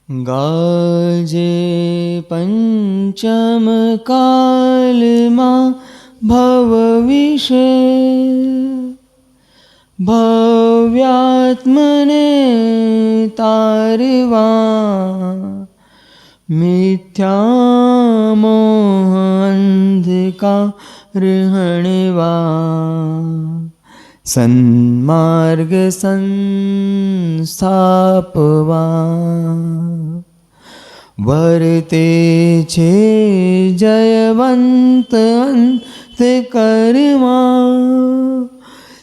गाजे पंचम काल मा भव विषे भव्यात्मने तारवा मिथ्या मोह अंधकार हणवा सन्मार्ग संस्थापवा वर्ते छे जयवंत अंत कर्मा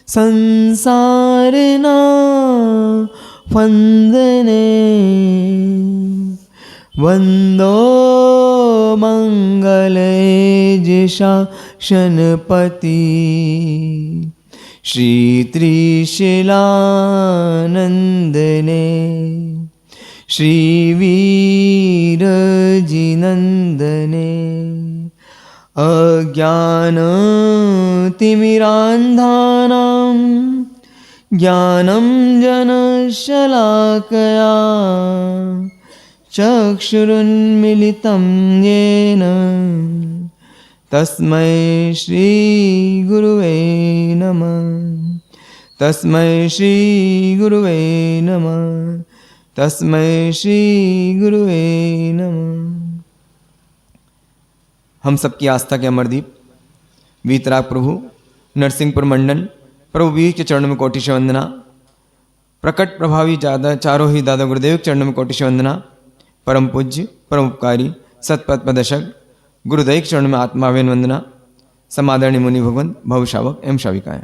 संसारना फंदने वंदो मंगले शासनपति श्री त्रिशूलानंदने श्री वीरजिनंदने अज्ञान तिमिरान्धानां ज्ञानं जनशलाकया चक्षुरुन्मिलितं येन तस्मै श्री गुरुवे नमः तस्मै श्री गुरुवे नमः तस्मै श्री गुरुवे नमः। हम सबकी आस्था के अमरदीप वीतराग प्रभु नरसिंहपुर मंडन प्रभु वीर के चरणों में कोटि से वंदना। प्रकट प्रभावी चारों ही दादा गुरुदेव के चरणों में कोटि से वंदना। परम पूज्य परम उपकारी सतपथ प्रदर्शक गुरुदेव के चरणों में आत्मावेन वंदना। समादरणीय मुनि भगवंत भवशावक एवं शाविकाएं।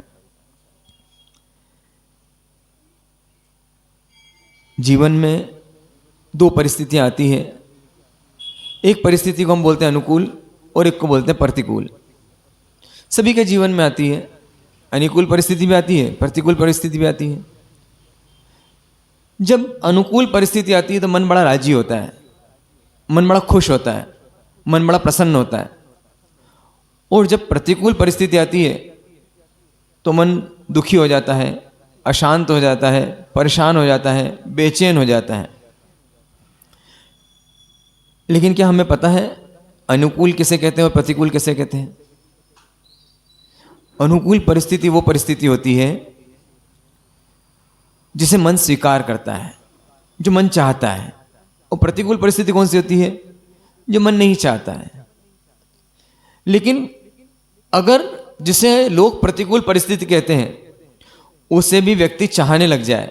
जीवन में दो परिस्थितियां आती हैं। एक परिस्थिति को हम बोलते हैं अनुकूल और एक को बोलते हैं प्रतिकूल। सभी के जीवन में आती है, अनुकूल परिस्थिति भी आती है, प्रतिकूल परिस्थिति भी आती है। जब अनुकूल परिस्थिति आती है तो मन बड़ा राजी होता है, मन बड़ा खुश होता है, मन बड़ा प्रसन्न होता है। और जब प्रतिकूल परिस्थिति आती है तो मन दुखी हो जाता है, अशांत हो जाता है, परेशान हो जाता है, बेचैन हो जाता है। लेकिन क्या हमें पता है अनुकूल किसे कहते हैं और प्रतिकूल किसे कहते हैं? अनुकूल परिस्थिति वो परिस्थिति होती है जिसे मन स्वीकार करता है, जो मन चाहता है। और प्रतिकूल परिस्थिति कौन सी होती है? जो मन नहीं चाहता है। लेकिन अगर जिसे लोग प्रतिकूल परिस्थिति कहते हैं उसे भी व्यक्ति चाहने लग जाए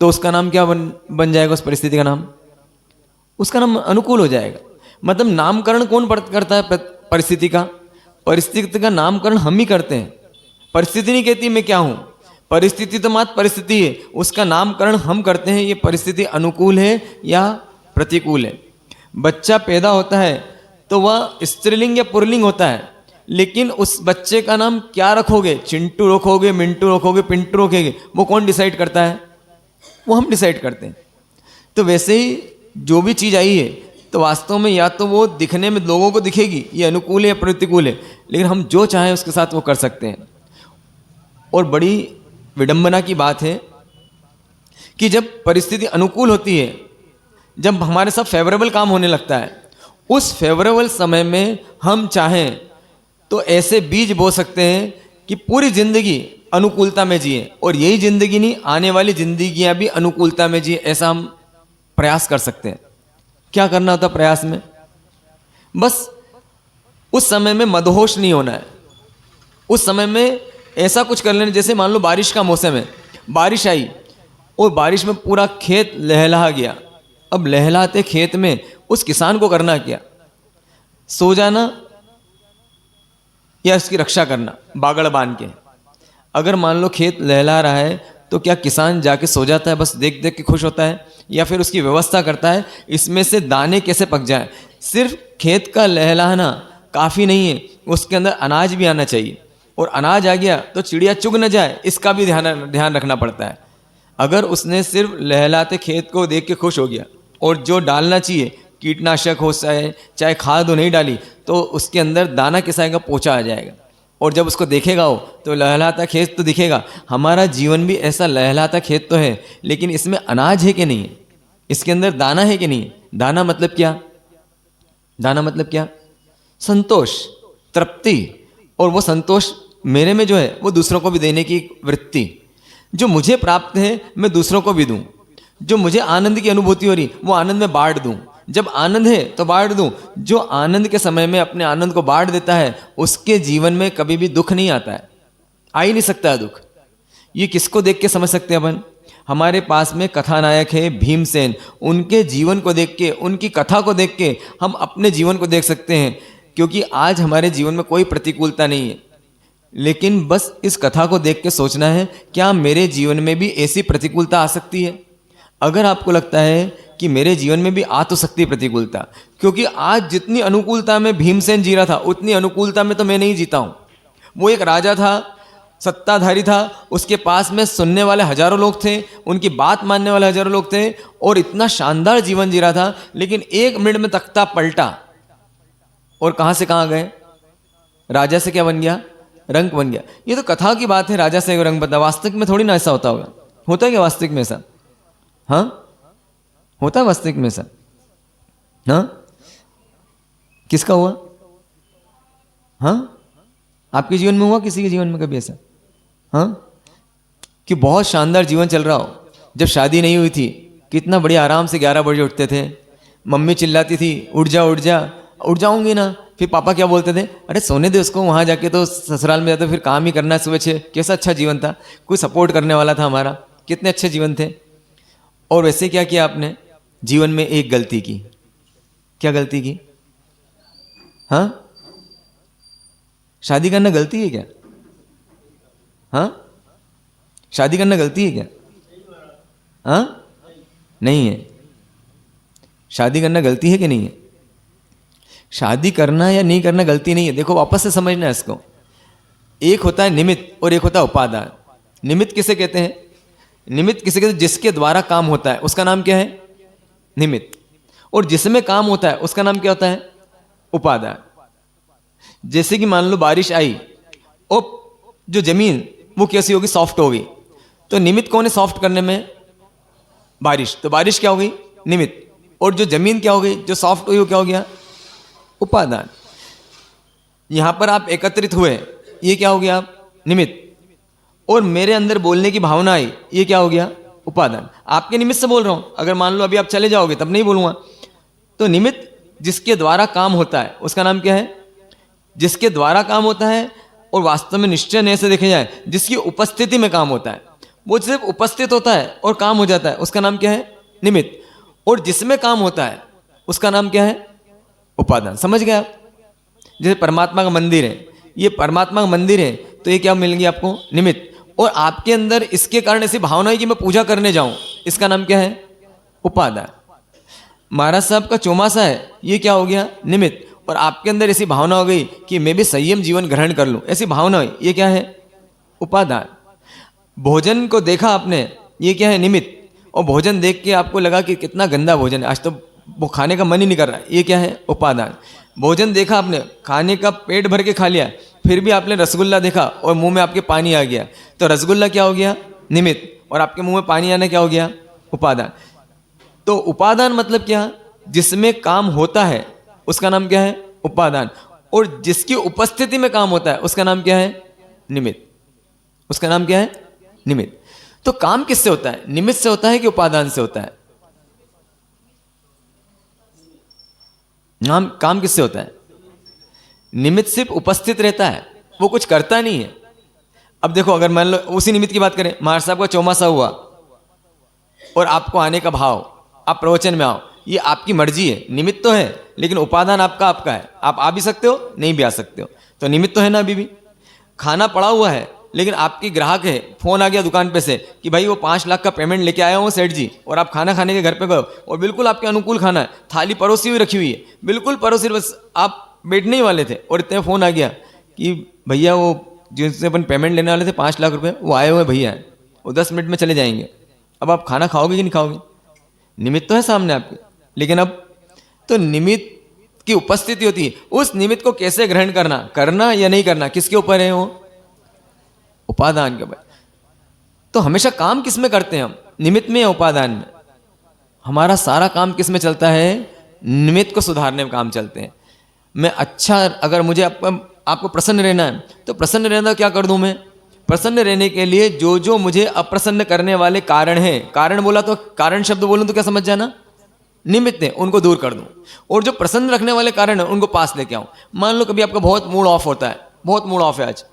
तो उसका नाम क्या बन जाएगा? उस परिस्थिति का नाम, उसका नाम अनुकूल हो जाएगा। मतलब नामकरण कौन करता है परिस्थिति का? परिस्थिति का नामकरण हम ही करते हैं। परिस्थिति नहीं कहती मैं क्या हूं, परिस्थिति तो मात्र परिस्थिति है, उसका नामकरण हम करते हैं। ये परिस्थिति अनुकूल है या प्रतिकूल है। बच्चा पैदा होता है तो वह स्त्रीलिंग या पुल्लिंग होता है, लेकिन उस बच्चे का नाम क्या रखोगे? चिंटू रखोगे, मिंटू रखोगे, पिंटू रखोगे, वो कौन डिसाइड करता है? वो हम डिसाइड करते हैं। तो वैसे ही जो भी चीज़ आई है तो वास्तव में या तो वो दिखने में लोगों को दिखेगी ये अनुकूल है या प्रतिकूल है, लेकिन हम जो चाहें उसके साथ वो कर सकते हैं। और बड़ी विडंबना की बात है कि जब परिस्थिति अनुकूल होती है, जब हमारे साथ फेवरेबल काम होने लगता है, उस फेवरेबल समय में हम चाहें तो ऐसे बीज बो सकते हैं कि पूरी जिंदगी अनुकूलता में जिए, और यही जिंदगी नहीं आने वाली जिंदगियां भी अनुकूलता में जिए, ऐसा हम प्रयास कर सकते हैं। क्या करना होता प्रयास में? बस उस समय में मदहोश नहीं होना है। उस समय में ऐसा कुछ कर लेना, जैसे मान लो बारिश का मौसम है, बारिश आई और बारिश में पूरा खेत लहलहा गया। अब लहलाते खेत में उस किसान को करना क्या? सो जाना या इसकी रक्षा करना बागड़ बांध के? अगर मान लो खेत लहला रहा है तो क्या किसान जाके सो जाता है बस देख देख के खुश होता है, या फिर उसकी व्यवस्था करता है इसमें से दाने कैसे पक जाए? सिर्फ खेत का लहलाना काफ़ी नहीं है, उसके अंदर अनाज भी आना चाहिए। और अनाज आ गया तो चिड़िया चुग न जाए, इसका भी ध्यान रखना पड़ता है। अगर उसने सिर्फ लहलाते खेत को देख के खुश हो गया और जो डालना चाहिए कीटनाशक हो चाहे खाद हो नहीं डाली, तो उसके अंदर दाना किस आएगा? पोचा आ जाएगा। और जब उसको देखेगा हो तो लहलाता खेत तो दिखेगा। हमारा जीवन भी ऐसा लहलाता खेत तो है, लेकिन इसमें अनाज है कि नहीं है? इसके अंदर दाना है कि नहीं? दाना मतलब क्या? दाना मतलब क्या? संतोष, तृप्ति। और वो संतोष मेरे में जो है वो दूसरों को भी देने की वृत्ति। जो मुझे प्राप्त है मैं दूसरों को भी दूं। जो मुझे आनंद की अनुभूति हो रही वो आनंद में बांट दूं। जब आनंद है तो बांट दूं। जो आनंद के समय में अपने आनंद को बांट देता है उसके जीवन में कभी भी दुख नहीं आता है, आ ही नहीं सकता है दुख। ये किसको देख के समझ सकते हैं अपन? हमारे पास में कथानायक है भीमसेन, उनके जीवन को देख के, उनकी कथा को देख के हम अपने जीवन को देख सकते हैं। क्योंकि आज हमारे जीवन में कोई प्रतिकूलता नहीं है, लेकिन बस इस कथा को देख के सोचना है क्या मेरे जीवन में भी ऐसी प्रतिकूलता आ सकती है। अगर आपको लगता है कि मेरे जीवन में भी आ तो सकती है प्रतिकूलता, क्योंकि आज जितनी अनुकूलता में भीमसेन जी रहा था उतनी अनुकूलता में तो मैं नहीं जीता हूं। वो एक राजा था, सत्ताधारी था, उसके पास में सुनने वाले हजारों लोग थे, उनकी बात मानने वाले हजारों लोग थे, और इतना शानदार जीवन जी रहा था। लेकिन 1 मिनट में तख्ता पलटा और कहां से कहां गए? राजा से क्या बन गया? रंक बन गया। ये तो कथा की बात है, राजा से रंक बदला। वास्तविक में थोड़ी ना ऐसा होता होगा। होता है क्या वास्तविक में ऐसा? हाँ, होता है वास्तविक में ऐसा? हाँ, किसका हुआ? हाँ, आपके जीवन में हुआ? किसी के जीवन में कभी ऐसा? हाँ, कि बहुत शानदार जीवन चल रहा हो, जब शादी नहीं हुई थी कितना बढ़िया आराम से 11 बजे उठते थे, मम्मी चिल्लाती थी उठ जा उठ जा, उठ जाऊंगी ना, फिर पापा क्या बोलते थे, अरे सोने दे उसको, वहाँ जाके तो ससुराल में जाते फिर काम ही करना है सुबह 6। कैसा अच्छा जीवन था, कोई सपोर्ट करने वाला था हमारा, कितने अच्छे जीवन थे। और वैसे क्या किया आपने जीवन में? एक गलती की। क्या गलती की? हाँ, शादी करना गलती है क्या? हाँ, शादी करना गलती है क्या? हाँ, नहीं है। शादी करना गलती है कि नहीं है? शादी करना या नहीं करना गलती नहीं है। देखो वापस से समझना है इसको। एक होता है निमित्त और एक होता है उपादान। निमित्त किसे कहते हैं? निमित्त किसे कहते हैं? जिसके द्वारा काम होता है उसका नाम क्या है? निमित्त। और जिसमें काम होता है उसका नाम क्या होता है? उपादान। जैसे कि मान लो बारिश आई और जो जमीन वो कैसी होगी? सॉफ्ट होगी। तो निमित्त कौन है सॉफ्ट करने में? बारिश। तो बारिश क्या हो गई? निमित्त। और जो जमीन क्या हो गई? जो सॉफ्ट हुई वो क्या हो गया? उपादान। यहां पर आप एकत्रित हुए, ये क्या हो गया? निमित्त। और मेरे अंदर बोलने की भावना आई, ये क्या हो गया? उपादान। आपके निमित्त से बोल रहा हूं। अगर मान लो अभी आप चले जाओगे तब नहीं बोलूंगा। तो निमित्त जिसके द्वारा काम होता है उसका नाम क्या है? जिसके द्वारा काम होता है, और वास्तव में निश्चय नहीं से देखा जाए जिसकी उपस्थिति में काम होता है, वो सिर्फ उपस्थित होता है और काम हो जाता है, उसका नाम क्या है? निमित्त। और जिसमें काम होता है उसका नाम क्या है? उपादान। समझ गए आप? जैसे परमात्मा का मंदिर है, ये परमात्मा का मंदिर है, तो ये क्या मिलेंगी आपको? निमित्त। और आपके अंदर इसके कारण ऐसी भावना है कि मैं पूजा करने जाऊं, इसका नाम क्या है? उपादान। महाराज साहब का चौमासा है, ये क्या हो गया? निमित्त। और आपके अंदर ऐसी भावना हो गई कि मैं भी संयम जीवन ग्रहण कर लूं, ऐसी भावना हुई, ये क्या है? उपादान। भोजन को देखा आपने, ये क्या है? निमित्त। और भोजन देख के आपको लगा कि कितना गंदा भोजन है, आज तो वो खाने का मन ही नहीं कर रहा, ये क्या है? उपादान। भोजन देखा आपने, खाने का पेट भर के खा लिया, फिर भी आपने रसगुल्ला देखा और मुंह में आपके पानी आ गया, तो रसगुल्ला क्या हो गया? निमित्त। और आपके मुंह में पानी आना क्या हो गया? उपादान। तो उपादान मतलब क्या? जिसमें काम होता है उसका नाम क्या है? उपादान। और जिसकी उपस्थिति में काम होता है उसका नाम क्या है? निमित्त। उसका नाम क्या है? निमित्त। तो काम किससे होता है? निमित्त से होता है कि उपादान से होता है? काम किससे होता है? निमित्त सिर्फ उपस्थित रहता है, वो कुछ करता नहीं है। अब देखो, अगर मान लो उसी निमित्त की बात करें, महाराज साहब का चौमासा हुआ और आपको आने का भाव, आप प्रवचन में आओ, ये आपकी मर्जी है, निमित्त तो है, लेकिन उपादान आपका है। आप आ भी सकते हो, नहीं भी आ सकते हो, तो निमित्त तो है ना। अभी भी खाना पड़ा हुआ है, लेकिन आपकी ग्राहक है, फोन आ गया दुकान पे से कि भाई वो 5 लाख का पेमेंट लेके आया हूँ सेठ जी, और आप खाना खाने के घर पे गए और बिल्कुल आपके अनुकूल खाना है, थाली परोसी हुई रखी हुई है, बिल्कुल परोसी, बस आप बैठने ही वाले थे और इतने फ़ोन आ गया कि भैया वो जिनसे अपन पेमेंट लेने वाले थे 5 लाख रुपये, वो आए हुए भैया हैं, वो 10 मिनट में चले जाएंगे। अब आप खाना खाओगे कि नहीं खाओगे? निमित्त तो है सामने आपके, लेकिन अब तो निमित्त की उपस्थिति होती है, उस निमित्त को कैसे ग्रहण करना या नहीं करना, किसके ऊपर है? वो उपादान के ऊपर। तो हमेशा काम किस में करते हैं हम? निमित्त में या उपादान में? हमारा सारा काम किस में चलता है? निमित्त को सुधारने में काम चलते हैं। मैं अच्छा, अगर मुझे आपको प्रसन्न रहना है तो प्रसन्न रहना क्या कर दूं मैं? प्रसन्न रहने के लिए जो जो मुझे अप्रसन्न करने वाले कारण हैं, कारण बोला तो कारण शब्द बोलूं तो क्या समझ जाना? निमित्त है, उनको दूर कर दूं। और जो प्रसन्न रखने वाले कारण है उनको पास लेके आऊं। मान लो कभी आपका बहुत मूड ऑफ होता है, बहुत मूड ऑफ है आज,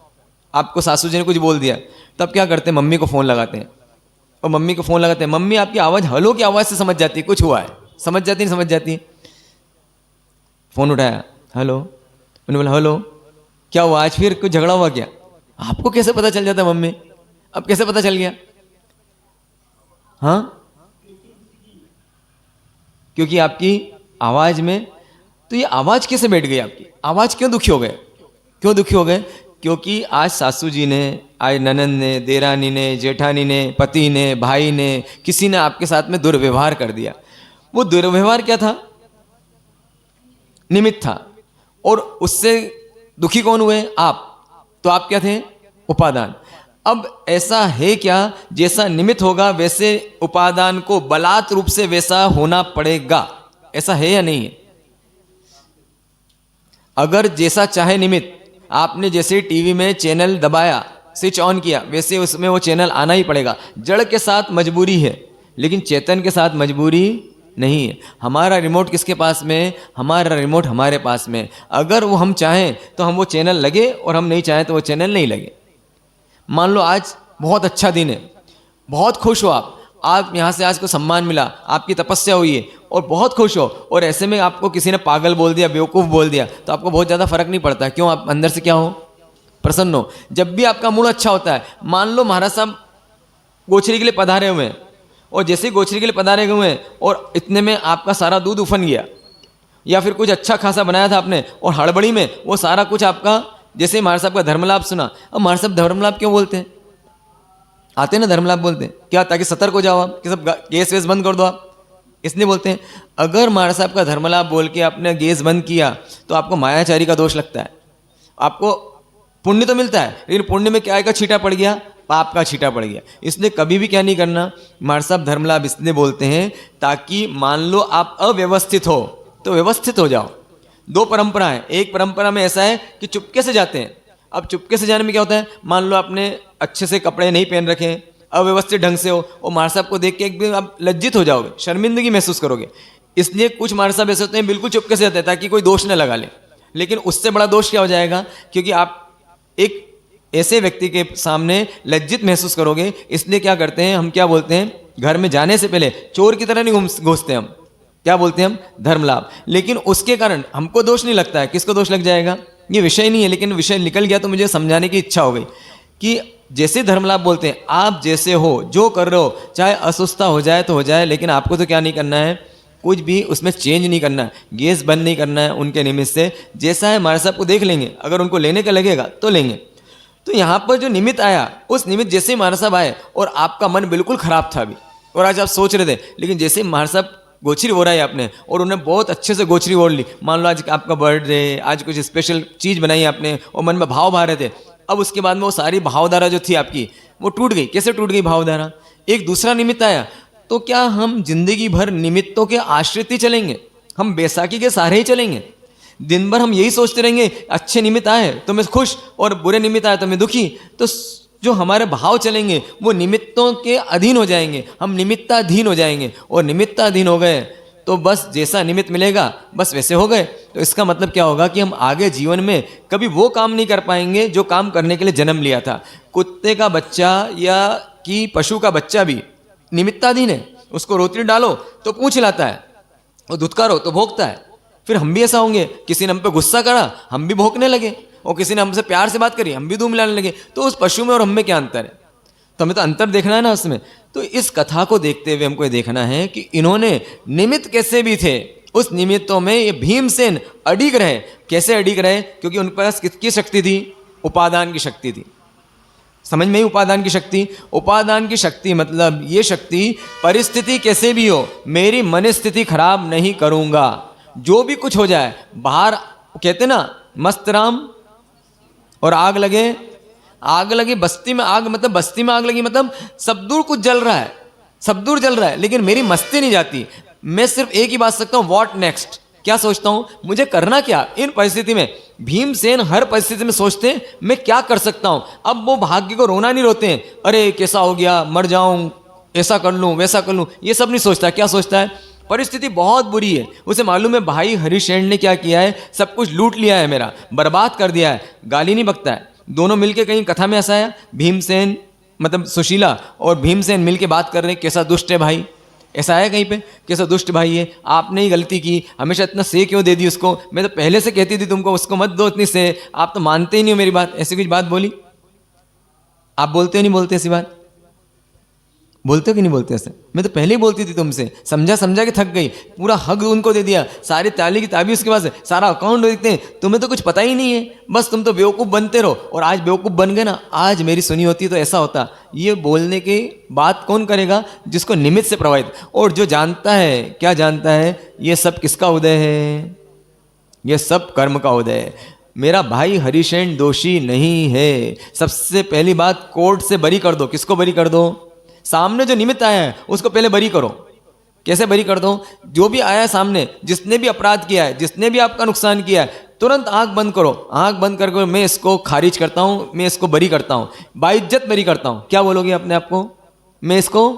आपको सासू जी ने कुछ बोल दिया, तब क्या करते हैं? मम्मी को फ़ोन लगाते हैं और मम्मी को फ़ोन लगाते हैं, मम्मी आपकी आवाज़ हलो की आवाज़ से समझ जाती है कुछ हुआ है, समझ जाती नहीं समझ जाती? फ़ोन उठाया, हेलो, मैंने बोला हेलो, क्या हुआ आज, फिर कुछ झगड़ा हुआ क्या? आपको कैसे पता चल जाता है मम्मी? अब कैसे पता चल गया? हाँ, क्योंकि आपकी आवाज में, तो ये आवाज कैसे बैठ गई आपकी? आवाज क्यों दुखी हो गए? क्यों दुखी हो गए? क्योंकि आज सासू जी ने, आज ननंद ने, देरानी ने, जेठानी ने, पति ने, भाई ने, किसी ने आपके साथ में दुर्व्यवहार कर दिया। वो दुर्व्यवहार क्या था? निमित्त था। और उससे दुखी कौन हुए? आप। तो आप क्या थे? उपादान। अब ऐसा है क्या, जैसा निमित्त होगा वैसे उपादान को बलात् रूप से वैसा होना पड़ेगा, ऐसा है या नहीं है? अगर जैसा चाहे निमित्त, आपने जैसे टीवी में चैनल दबाया, स्विच ऑन किया, वैसे उसमें वो चैनल आना ही पड़ेगा। जड़ के साथ मजबूरी है, लेकिन चेतन के साथ मजबूरी नहीं है। हमारा रिमोट किसके पास में? हमारा रिमोट हमारे पास में। अगर वो हम चाहें तो हम वो चैनल लगे, और हम नहीं चाहें तो वो चैनल नहीं लगे। मान लो आज बहुत अच्छा दिन है, बहुत खुश हो आप यहाँ से आज को सम्मान मिला, आपकी तपस्या हुई है और बहुत खुश हो, और ऐसे में आपको किसी ने पागल बोल दिया, बेवकूफ़ बोल दिया, तो आपको बहुत ज़्यादा फर्क नहीं पड़ता। क्यों? आप अंदर से क्या हो? प्रसन्न हो। जब भी आपका मूड अच्छा होता है, मान लो महाराज साहब गोचरी के लिए पधारे हुए हैं, और जैसे ही गोचरी के लिए पधारे हुए हैं और इतने में आपका सारा दूध उफन गया, या फिर कुछ अच्छा खासा बनाया था आपने और हड़बड़ी में वो सारा कुछ आपका, जैसे महाराज साहब का धर्मलाभ सुना। अब महाराज साहब धर्मलाभ क्यों बोलते हैं? आते हैं ना धर्मलाभ बोलते हैं, क्या? ताकि सतर्क हो जाओ आप कि सब गैस वैस बंद कर दो आप, इसलिए बोलते हैं। अगर महाराज साहब का धर्मलाभ बोल के आपने गैस बंद किया तो आपको मायाचारी का दोष लगता है। आपको पुण्य तो मिलता है, लेकिन पुण्य में क्या का छींटा पड़ गया? पाप का छींटा पड़ गया। इसलिए कभी भी क्या नहीं करना, महाराज साहब धर्मलाभ इसलिए बोलते हैं ताकि मान लो आप अव्यवस्थित हो तो व्यवस्थित हो जाओ। दो परंपरा है, एक परंपरा में ऐसा है कि चुपके से जाते हैं। अब चुपके से जाने में क्या होता है? मान लो आपने अच्छे से कपड़े नहीं पहन रखे हैं, अव्यवस्थित ढंग से हो, और महाराज साहब को देख के एकदम आप लज्जित हो जाओगे, शर्मिंदगी महसूस करोगे। इसलिए कुछ महाराज साहब ऐसे होते हैं बिल्कुल चुपके से जाते हैं ताकि कोई दोष न लगा ले। लेकिन उससे बड़ा दोष क्या हो जाएगा? क्योंकि आप एक ऐसे व्यक्ति के सामने लज्जित महसूस करोगे। इसलिए क्या करते हैं हम, क्या बोलते हैं? घर में जाने से पहले चोर की तरह नहीं घुसते हम, क्या बोलते हैं हम? धर्मलाभ। लेकिन उसके कारण हमको दोष नहीं लगता है, किसको दोष लग जाएगा? ये विषय नहीं है, लेकिन विषय निकल गया तो मुझे समझाने की इच्छा हो गई कि जैसे धर्मलाभ बोलते हैं, आप जैसे हो, जो कर रहे हो, चाहे अस्वस्थता हो जाए तो हो जाए, लेकिन आपको तो क्या नहीं करना है? कुछ भी उसमें चेंज नहीं करना है, गैस बंद नहीं करना है उनके निमित्त से। जैसा है महाराज साहब को देख लेंगे, अगर उनको लेने का लगेगा तो लेंगे। तो यहाँ पर जो निमित्त आया, उस निमित्त जैसे ही महाराज साहब आए और आपका मन बिल्कुल खराब था अभी, और आज आप सोच रहे थे, लेकिन जैसे ही महाराज साहब गोचरी हो रहा है आपने, और उन्हें बहुत अच्छे से गोचरी ओढ़ ली, मान लो आज आपका बर्थडे, आज कुछ स्पेशल चीज़ बनाई आपने और मन में भाव भा रहे थे, अब उसके बाद में वो सारी भावधारा जो थी आपकी वो टूट गई। कैसे टूट गई भावधारा? एक दूसरा निमित्त आया। तो क्या हम जिंदगी भर निमित्तों के आश्रित ही चलेंगे? हम बैसाखी के सहारे ही चलेंगे? दिन भर हम यही सोचते रहेंगे, अच्छे निमित्त आए तो मैं खुश और बुरे निमित्त आए तो मैं दुखी? तो जो हमारे भाव चलेंगे वो निमित्तों के अधीन हो जाएंगे, हम निमित्ताधीन हो जाएंगे, और निमित्ताधीन हो गए तो बस जैसा निमित्त मिलेगा बस वैसे हो गए। तो इसका मतलब क्या होगा कि हम आगे जीवन में कभी वो काम नहीं कर पाएंगे जो काम करने के लिए जन्म लिया था। कुत्ते का बच्चा या कि पशु का बच्चा भी निमित्ताधीन है, उसको रोटी डालो तो पूंछ हिलाता है, और धुतकारो तो भोंकता है। फिर हम भी ऐसा होंगे, किसी ने हम पे गुस्सा करा हम भी भौंकने लगे, और किसी ने हमसे प्यार से बात करी हम भी धूम मिलाने लगे। तो उस पशु में और हम में क्या अंतर है? तो हमें तो अंतर देखना है ना उसमें। तो इस कथा को देखते हुए हमको ये देखना है कि इन्होंने निमित्त कैसे भी थे, उस निमित्तों में ये भीमसेन अडिग रहे। कैसे अडिग रहे? क्योंकि उनके पास किसकी शक्ति थी? उपादान की शक्ति थी। समझ में ही उपादान की शक्ति? उपादान की शक्ति मतलब ये शक्ति, परिस्थिति कैसे भी हो मेरी मन स्थिति खराब नहीं करूंगा, जो भी कुछ हो जाए। बाहर कहते ना मस्त राम और आग लगे, आग लगी बस्ती में, आग मतलब बस्ती में आग लगी मतलब सब दूर कुछ जल रहा है, सब दूर चल रहा है लेकिन मेरी मस्ती नहीं जाती। मैं सिर्फ एक ही बात सकता हूँ, व्हाट नेक्स्ट, क्या सोचता हूँ, मुझे करना क्या इन परिस्थिति में। भीमसेन हर परिस्थिति में सोचते हैं मैं क्या कर सकता हूँ। अब वो भाग्य को रोना नहीं रोते हैं, अरे कैसा हो गया, मर जाऊं, ऐसा कर लूं वैसा कर लूं, ये सब नहीं सोचता। क्या सोचता है, परिस्थिति बहुत बुरी है, उसे मालूम है भाई हरिशेन ने क्या किया है, सब कुछ लूट लिया है, मेरा बर्बाद कर दिया है। गाली नहीं बकता है। दोनों मिलके कहीं कथा में ऐसा आया, भीमसेन मतलब सुशीला और भीमसेन मिलके बात कर रहे हैं, कैसा दुष्ट है भाई, ऐसा है कहीं पे, कैसा दुष्ट भाई है, आपने ही गलती की, हमेशा इतना से क्यों दे दी उसको, मैं तो पहले से कहती थी तुमको उसको मत दो इतनी से, आप तो मानते ही नहीं हो मेरी बात। ऐसी कुछ बात बोली? आप बोलते हो नहीं बोलते ऐसी बात? बोलते हो कि नहीं बोलते ऐसे? मैं तो पहले ही बोलती थी तुमसे, समझा समझा के थक गई, पूरा हक उनको दे दिया, सारी ताली की ताबी उसके पास है, सारा अकाउंट देखते हैं, तुम्हें तो कुछ पता ही नहीं है, बस तुम तो बेवकूफ़ बनते रहो। और आज बेवकूफ़ बन गए ना, आज मेरी सुनी होती तो ऐसा होता। ये बोलने की बात कौन करेगा? जिसको निमित्त से प्रभावित, और जो जानता है, क्या जानता है, ये सब किसका उदय है, ये सब कर्म का उदय है। मेरा भाई हरिशेन दोषी नहीं है। सबसे पहली बात, कोर्ट से बरी कर दो। किसको बरी कर दो? सामने जो निमित्त आया है उसको पहले बरी करो। कैसे बरी कर दो? जो भी आया है सामने, जिसने भी अपराध किया है, जिसने भी आपका नुकसान किया है, तुरंत आंख बंद करो। आंख बंद करके मैं इसको खारिज करता हूं, मैं इसको बरी करता हूं, बाइज्जत बरी करता हूं। क्या बोलोगे अपने आप को? मैं इसको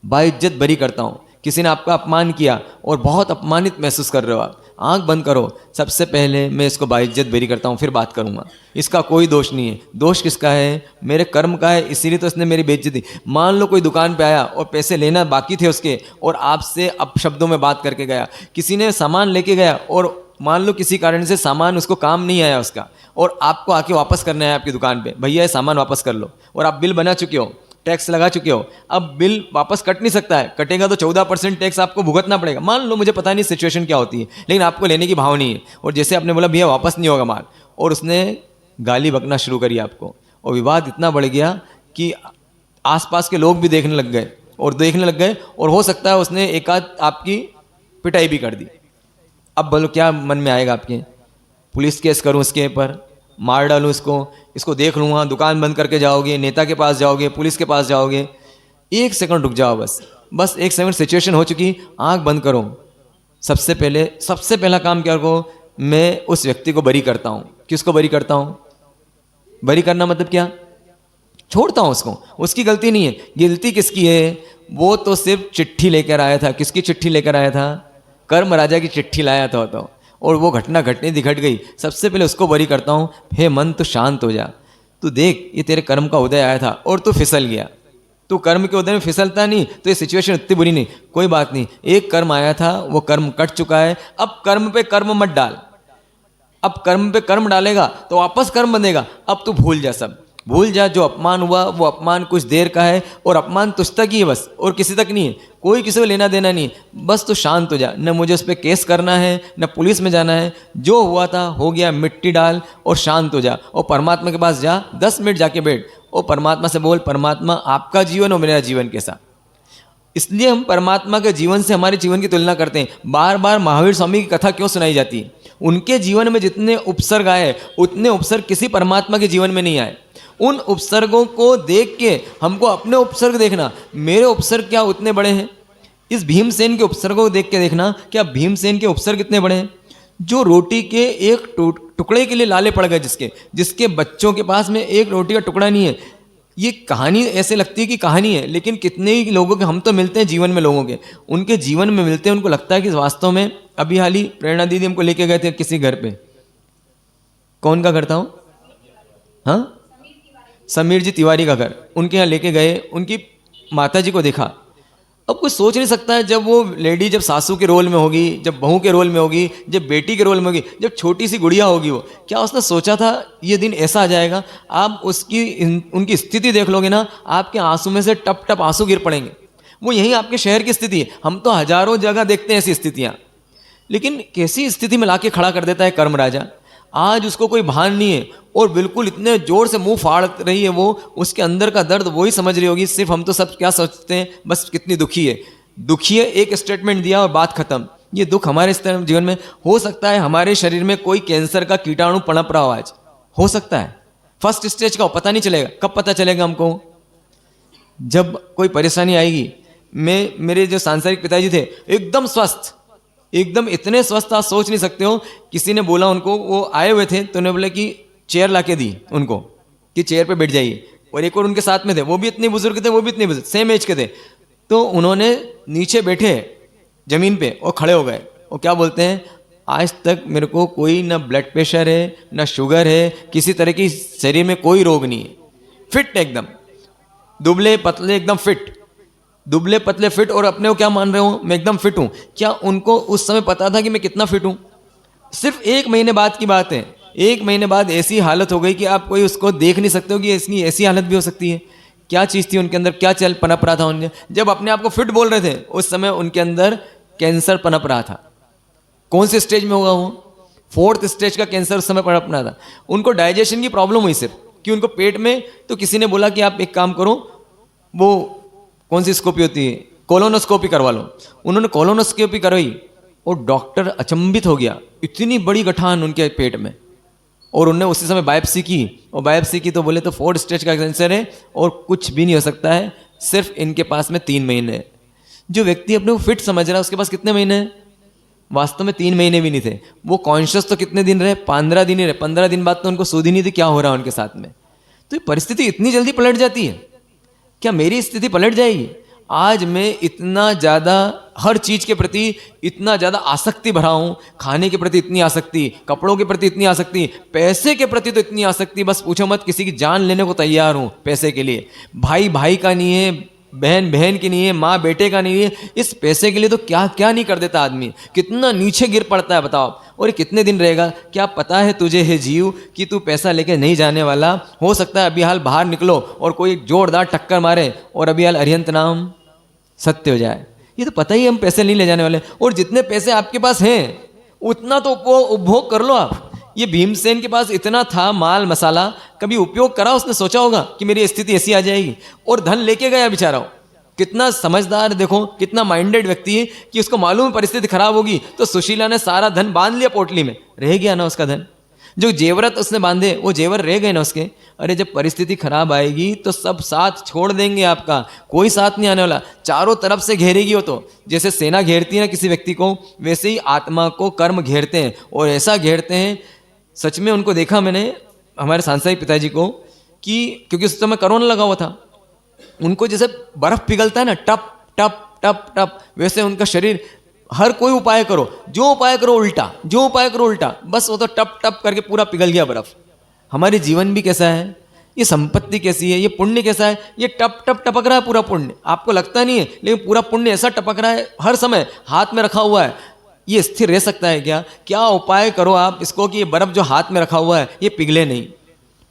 बाइज्जत बरी करता हूं। किसी ने आपका अपमान किया और बहुत अपमानित महसूस कर रहे हो आप, आंख बंद करो। सबसे पहले मैं इसको बाइज्जत बरी करता हूँ, फिर बात करूँगा। इसका कोई दोष नहीं है। दोष किसका है? मेरे कर्म का है, इसीलिए तो इसने मेरी बेइज्जती। मान लो कोई दुकान पे आया और पैसे लेना बाकी थे उसके, और आपसे अपशब्दों में बात करके गया। किसी ने सामान लेके गया और मान लो किसी कारण से सामान उसको काम नहीं आया उसका, और आपको आके वापस करना है आपकी दुकान पे, भैया ये सामान वापस कर लो, और आप बिल बना चुके हो, टैक्स लगा चुके हो। अब बिल वापस कट नहीं सकता है, कटेगा तो 14% टैक्स आपको भुगतना पड़ेगा। मान लो, मुझे पता नहीं सिचुएशन क्या होती है, लेकिन आपको लेने की भाव नहीं है, और जैसे आपने बोला भैया वापस नहीं होगा माल, और उसने गाली बकना शुरू करी आपको, और विवाद इतना बढ़ गया कि आसपास के लोग भी देखने लग गए, और हो सकता है उसने एक आध आपकी पिटाई भी कर दी। अब बोलो क्या मन में आएगा आपके? पुलिस केस करूं इसके पर, मार डालूं इसको देख लूँगा, दुकान बंद करके जाओगे, नेता के पास जाओगे, पुलिस के पास जाओगे। एक सेकंड रुक जाओ, बस एक सेकंड। सिचुएशन हो चुकी, आंख बंद करो। सबसे पहला काम क्या करो? मैं उस व्यक्ति को बरी करता हूँ। किसको बरी करता हूँ? बरी करना मतलब क्या? छोड़ता हूँ उसको, उसकी गलती नहीं है। गलती किसकी है? वो तो सिर्फ चिट्ठी लेकर आया था। किसकी चिट्ठी लेकर आया था? कर्म राजा की चिट्ठी लाया था तो, और वो घटना घटने घट गई। सबसे पहले उसको बरी करता हूँ। हे मन, तो शांत हो जा, तू देख ये तेरे कर्म का उदय आया था और तू फिसल गया। तू कर्म के उदय में फिसलता नहीं तो ये सिचुएशन इतनी बुरी नहीं। कोई बात नहीं, एक कर्म आया था, वो कर्म कट चुका है। अब कर्म पे कर्म मत डाल। अब कर्म पे कर्म डालेगा तो वापस कर्म बनेगा। अब तू भूल जा, सब भूल जा। जो अपमान हुआ वो अपमान कुछ देर का है, और अपमान तुझ तक ही है बस, और किसी तक नहीं है। कोई किसी को लेना देना नहीं है। बस तू शांत हो जा। न मुझे उस पर केस करना है, न पुलिस में जाना है। जो हुआ था हो गया, मिट्टी डाल और शांत हो जा, और परमात्मा के पास जा। 10 मिनट जाके बैठ और परमात्मा से बोल, परमात्मा आपका जीवन और मेरा जीवन कैसा। इसलिए हम परमात्मा के जीवन से हमारे जीवन की तुलना करते हैं। बार बार महावीर स्वामी की कथा क्यों सुनाई जाती है? उनके जीवन में जितने उपसर्ग आए, उतने उपसर्ग किसी परमात्मा के जीवन में नहीं आए। उन उपसर्गों को देख के हमको अपने उपसर्ग देखना, मेरे उपसर्ग क्या उतने बड़े हैं। इस भीमसेन के उपसर्गों को देख के देखना, क्या भीमसेन के उपसर्ग कितने बड़े हैं। जो रोटी के एक टुकड़े के लिए लाले पड़ गए, जिसके बच्चों के पास में एक रोटी का टुकड़ा नहीं है। ये कहानी ऐसे लगती है कि कहानी है, लेकिन कितने ही लोगों के हम तो मिलते हैं जीवन में, लोगों के उनके जीवन में मिलते हैं, उनको लगता है कि वास्तव में। अभी हाल ही प्रेरणा दीदी हमको लेके गए थे किसी घर पे। कौन का घर था वो? हाँ, समीर जी तिवारी का घर। उनके यहाँ लेके गए, उनकी माता जी को देखा। अब कुछ सोच नहीं सकता है, जब वो लेडी जब सासू के रोल में होगी, जब बहू के रोल में होगी, जब बेटी के रोल में होगी, जब छोटी सी गुड़िया होगी, वो क्या उसने सोचा था ये दिन ऐसा आ जाएगा। आप उनकी स्थिति देख लोगे ना, आपके आंसू में से टप टप आंसू गिर पड़ेंगे। वो यही आपके शहर की स्थिति है। हम तो हजारों जगह देखते हैं ऐसी स्थितियाँ, लेकिन कैसी स्थिति में लाके खड़ा कर देता है कर्म राजा। आज उसको कोई भान नहीं है, और बिल्कुल इतने जोर से मुंह फाड़ रही है वो, उसके अंदर का दर्द वही समझ रही होगी। सिर्फ हम तो सब क्या सोचते हैं, बस कितनी दुखी है, एक स्टेटमेंट दिया और बात खत्म। ये दुख हमारे इस तरह जीवन में हो सकता है। हमारे शरीर में कोई कैंसर का कीटाणु पनप रहा हो, आज हो सकता है फर्स्ट स्टेज का, पता नहीं चलेगा। कब पता चलेगा हमको? जब कोई परेशानी आएगी, मेरे जो सांसारिक पिताजी थे एकदम स्वस्थ, एकदम इतने स्वस्थ आप सोच नहीं सकते हो। किसी ने बोला उनको, वो आए हुए थे तो उन्होंने बोला कि चेयर ला के दी उनको कि चेयर पे बैठ जाइए, और एक और उनके साथ में थे, वो भी इतने बुजुर्ग थे, वो भी इतने बुजुर्ग, सेम एज के थे। तो उन्होंने नीचे बैठे जमीन पे और खड़े हो गए, वो क्या बोलते हैं, आज तक मेरे को कोई ना ब्लड प्रेशर है ना शुगर है, किसी तरह की शरीर में कोई रोग नहीं है, फिट एकदम, दुबले पतले एकदम फिट, दुबले पतले फिट। और अपने को क्या मान रहे हो, मैं एकदम फिट हूँ। क्या उनको उस समय पता था कि मैं कितना फिट हूँ? सिर्फ 1 महीने बाद की बात है, 1 महीने बाद ऐसी हालत हो गई कि आप कोई उसको देख नहीं सकते हो कि इसकी ऐसी हालत भी हो सकती है। क्या चीज़ थी उनके अंदर, क्या चल पनप रहा था उनके, जब अपने आप को फिट बोल रहे थे उस समय उनके अंदर कैंसर पनप रहा था। कौन से स्टेज में होगा वो? 4th स्टेज का कैंसर उस समय पनप रहा था। उनको डाइजेशन की प्रॉब्लम हुई सिर्फ कि उनको पेट में, तो किसी ने बोला कि आप एक काम करो, वो कौन सी स्कोपी होती है, कोलोनोस्कोपी करवा लो। उन्होंने कोलोनोस्कोपी करवाई और डॉक्टर अचंभित हो गया, इतनी बड़ी गठान उनके पेट में। और उन्होंने उसी समय बायोप्सी की, और बायोप्सी की तो बोले तो 4th स्टेज का कैंसर है और कुछ भी नहीं हो सकता है, सिर्फ इनके पास में 3 महीने है। जो व्यक्ति अपने को फिट समझ रहा है उसके पास कितने महीने हैं? वास्तव में 3 महीने भी नहीं थे। वो कॉन्शियस तो कितने दिन रहे? 15 दिन ही रहे। 15 दिन बाद तो उनको सूझ ही नहीं थी क्या हो रहा है उनके साथ में। तो ये परिस्थिति इतनी जल्दी पलट जाती है। क्या मेरी स्थिति पलट जाएगी? आज मैं इतना ज़्यादा हर चीज़ के प्रति इतना ज़्यादा आसक्ति भरा हूँ, खाने के प्रति इतनी आसक्ति, कपड़ों के प्रति इतनी आसक्ति, पैसे के प्रति तो इतनी आसक्ति, बस पूछो मत, किसी की जान लेने को तैयार हूँ पैसे के लिए। भाई भाई का नहीं है, बहन बहन की नहीं है, माँ बेटे का नहीं है, इस पैसे के लिए तो क्या क्या नहीं कर देता आदमी, कितना नीचे गिर पड़ता है बताओ। और ये कितने दिन रहेगा? क्या पता है तुझे है जीव कि तू पैसा लेके नहीं जाने वाला। हो सकता है अभी हाल बाहर निकलो और कोई जोरदार टक्कर मारे और अभी हाल अरिहंत नाम सत्य हो जाए। ये तो पता ही हम पैसे नहीं ले जाने वाले। और जितने पैसे आपके पास हैं उतना तो उपभोग कर लो आप। ये भीमसेन के पास इतना था माल मसाला, कभी उपयोग करा उसने? सोचा होगा कि मेरी स्थिति ऐसी आ जाएगी? और धन लेके गया बेचारा। कितना समझदार, देखो कितना माइंडेड व्यक्ति है कि उसको मालूम परिस्थिति खराब होगी, तो सुशीला ने सारा धन बांध लिया पोटली में, रह गया ना उसका धन। जो जेवरत उसने बांधे वो जेवर रह गए ना उसके। अरे जब परिस्थिति खराब आएगी तो सब साथ छोड़ देंगे आपका, कोई साथ नहीं आने वाला। चारों तरफ से घेरेगी वो तो, जैसे सेना घेरती है ना किसी व्यक्ति को, वैसे ही आत्मा को कर्म घेरते हैं। और ऐसा घेरते हैं, सच में उनको देखा मैंने, हमारे सांसारिक पिताजी को, कि क्योंकि उस समय कोरोना लगा हुआ था, उनको जैसे बर्फ पिघलता है ना, टप टप टप टप, वैसे उनका शरीर, हर कोई उपाय करो, जो उपाय करो उल्टा, जो उपाय करो उल्टा, बस वो तो टप टप करके पूरा पिघल गया बर्फ। हमारे जीवन भी कैसा है, ये संपत्ति कैसी है, ये पुण्य कैसा है, ये टप टप टपक रहा है पूरा पुण्य, आपको लगता नहीं है, लेकिन पूरा पुण्य ऐसा टपक रहा है, हर समय हाथ में रखा हुआ है। ये स्थिर रह सकता है क्या? क्या उपाय करो आप इसको कि ये बर्फ जो हाथ में रखा हुआ है ये पिघले नहीं।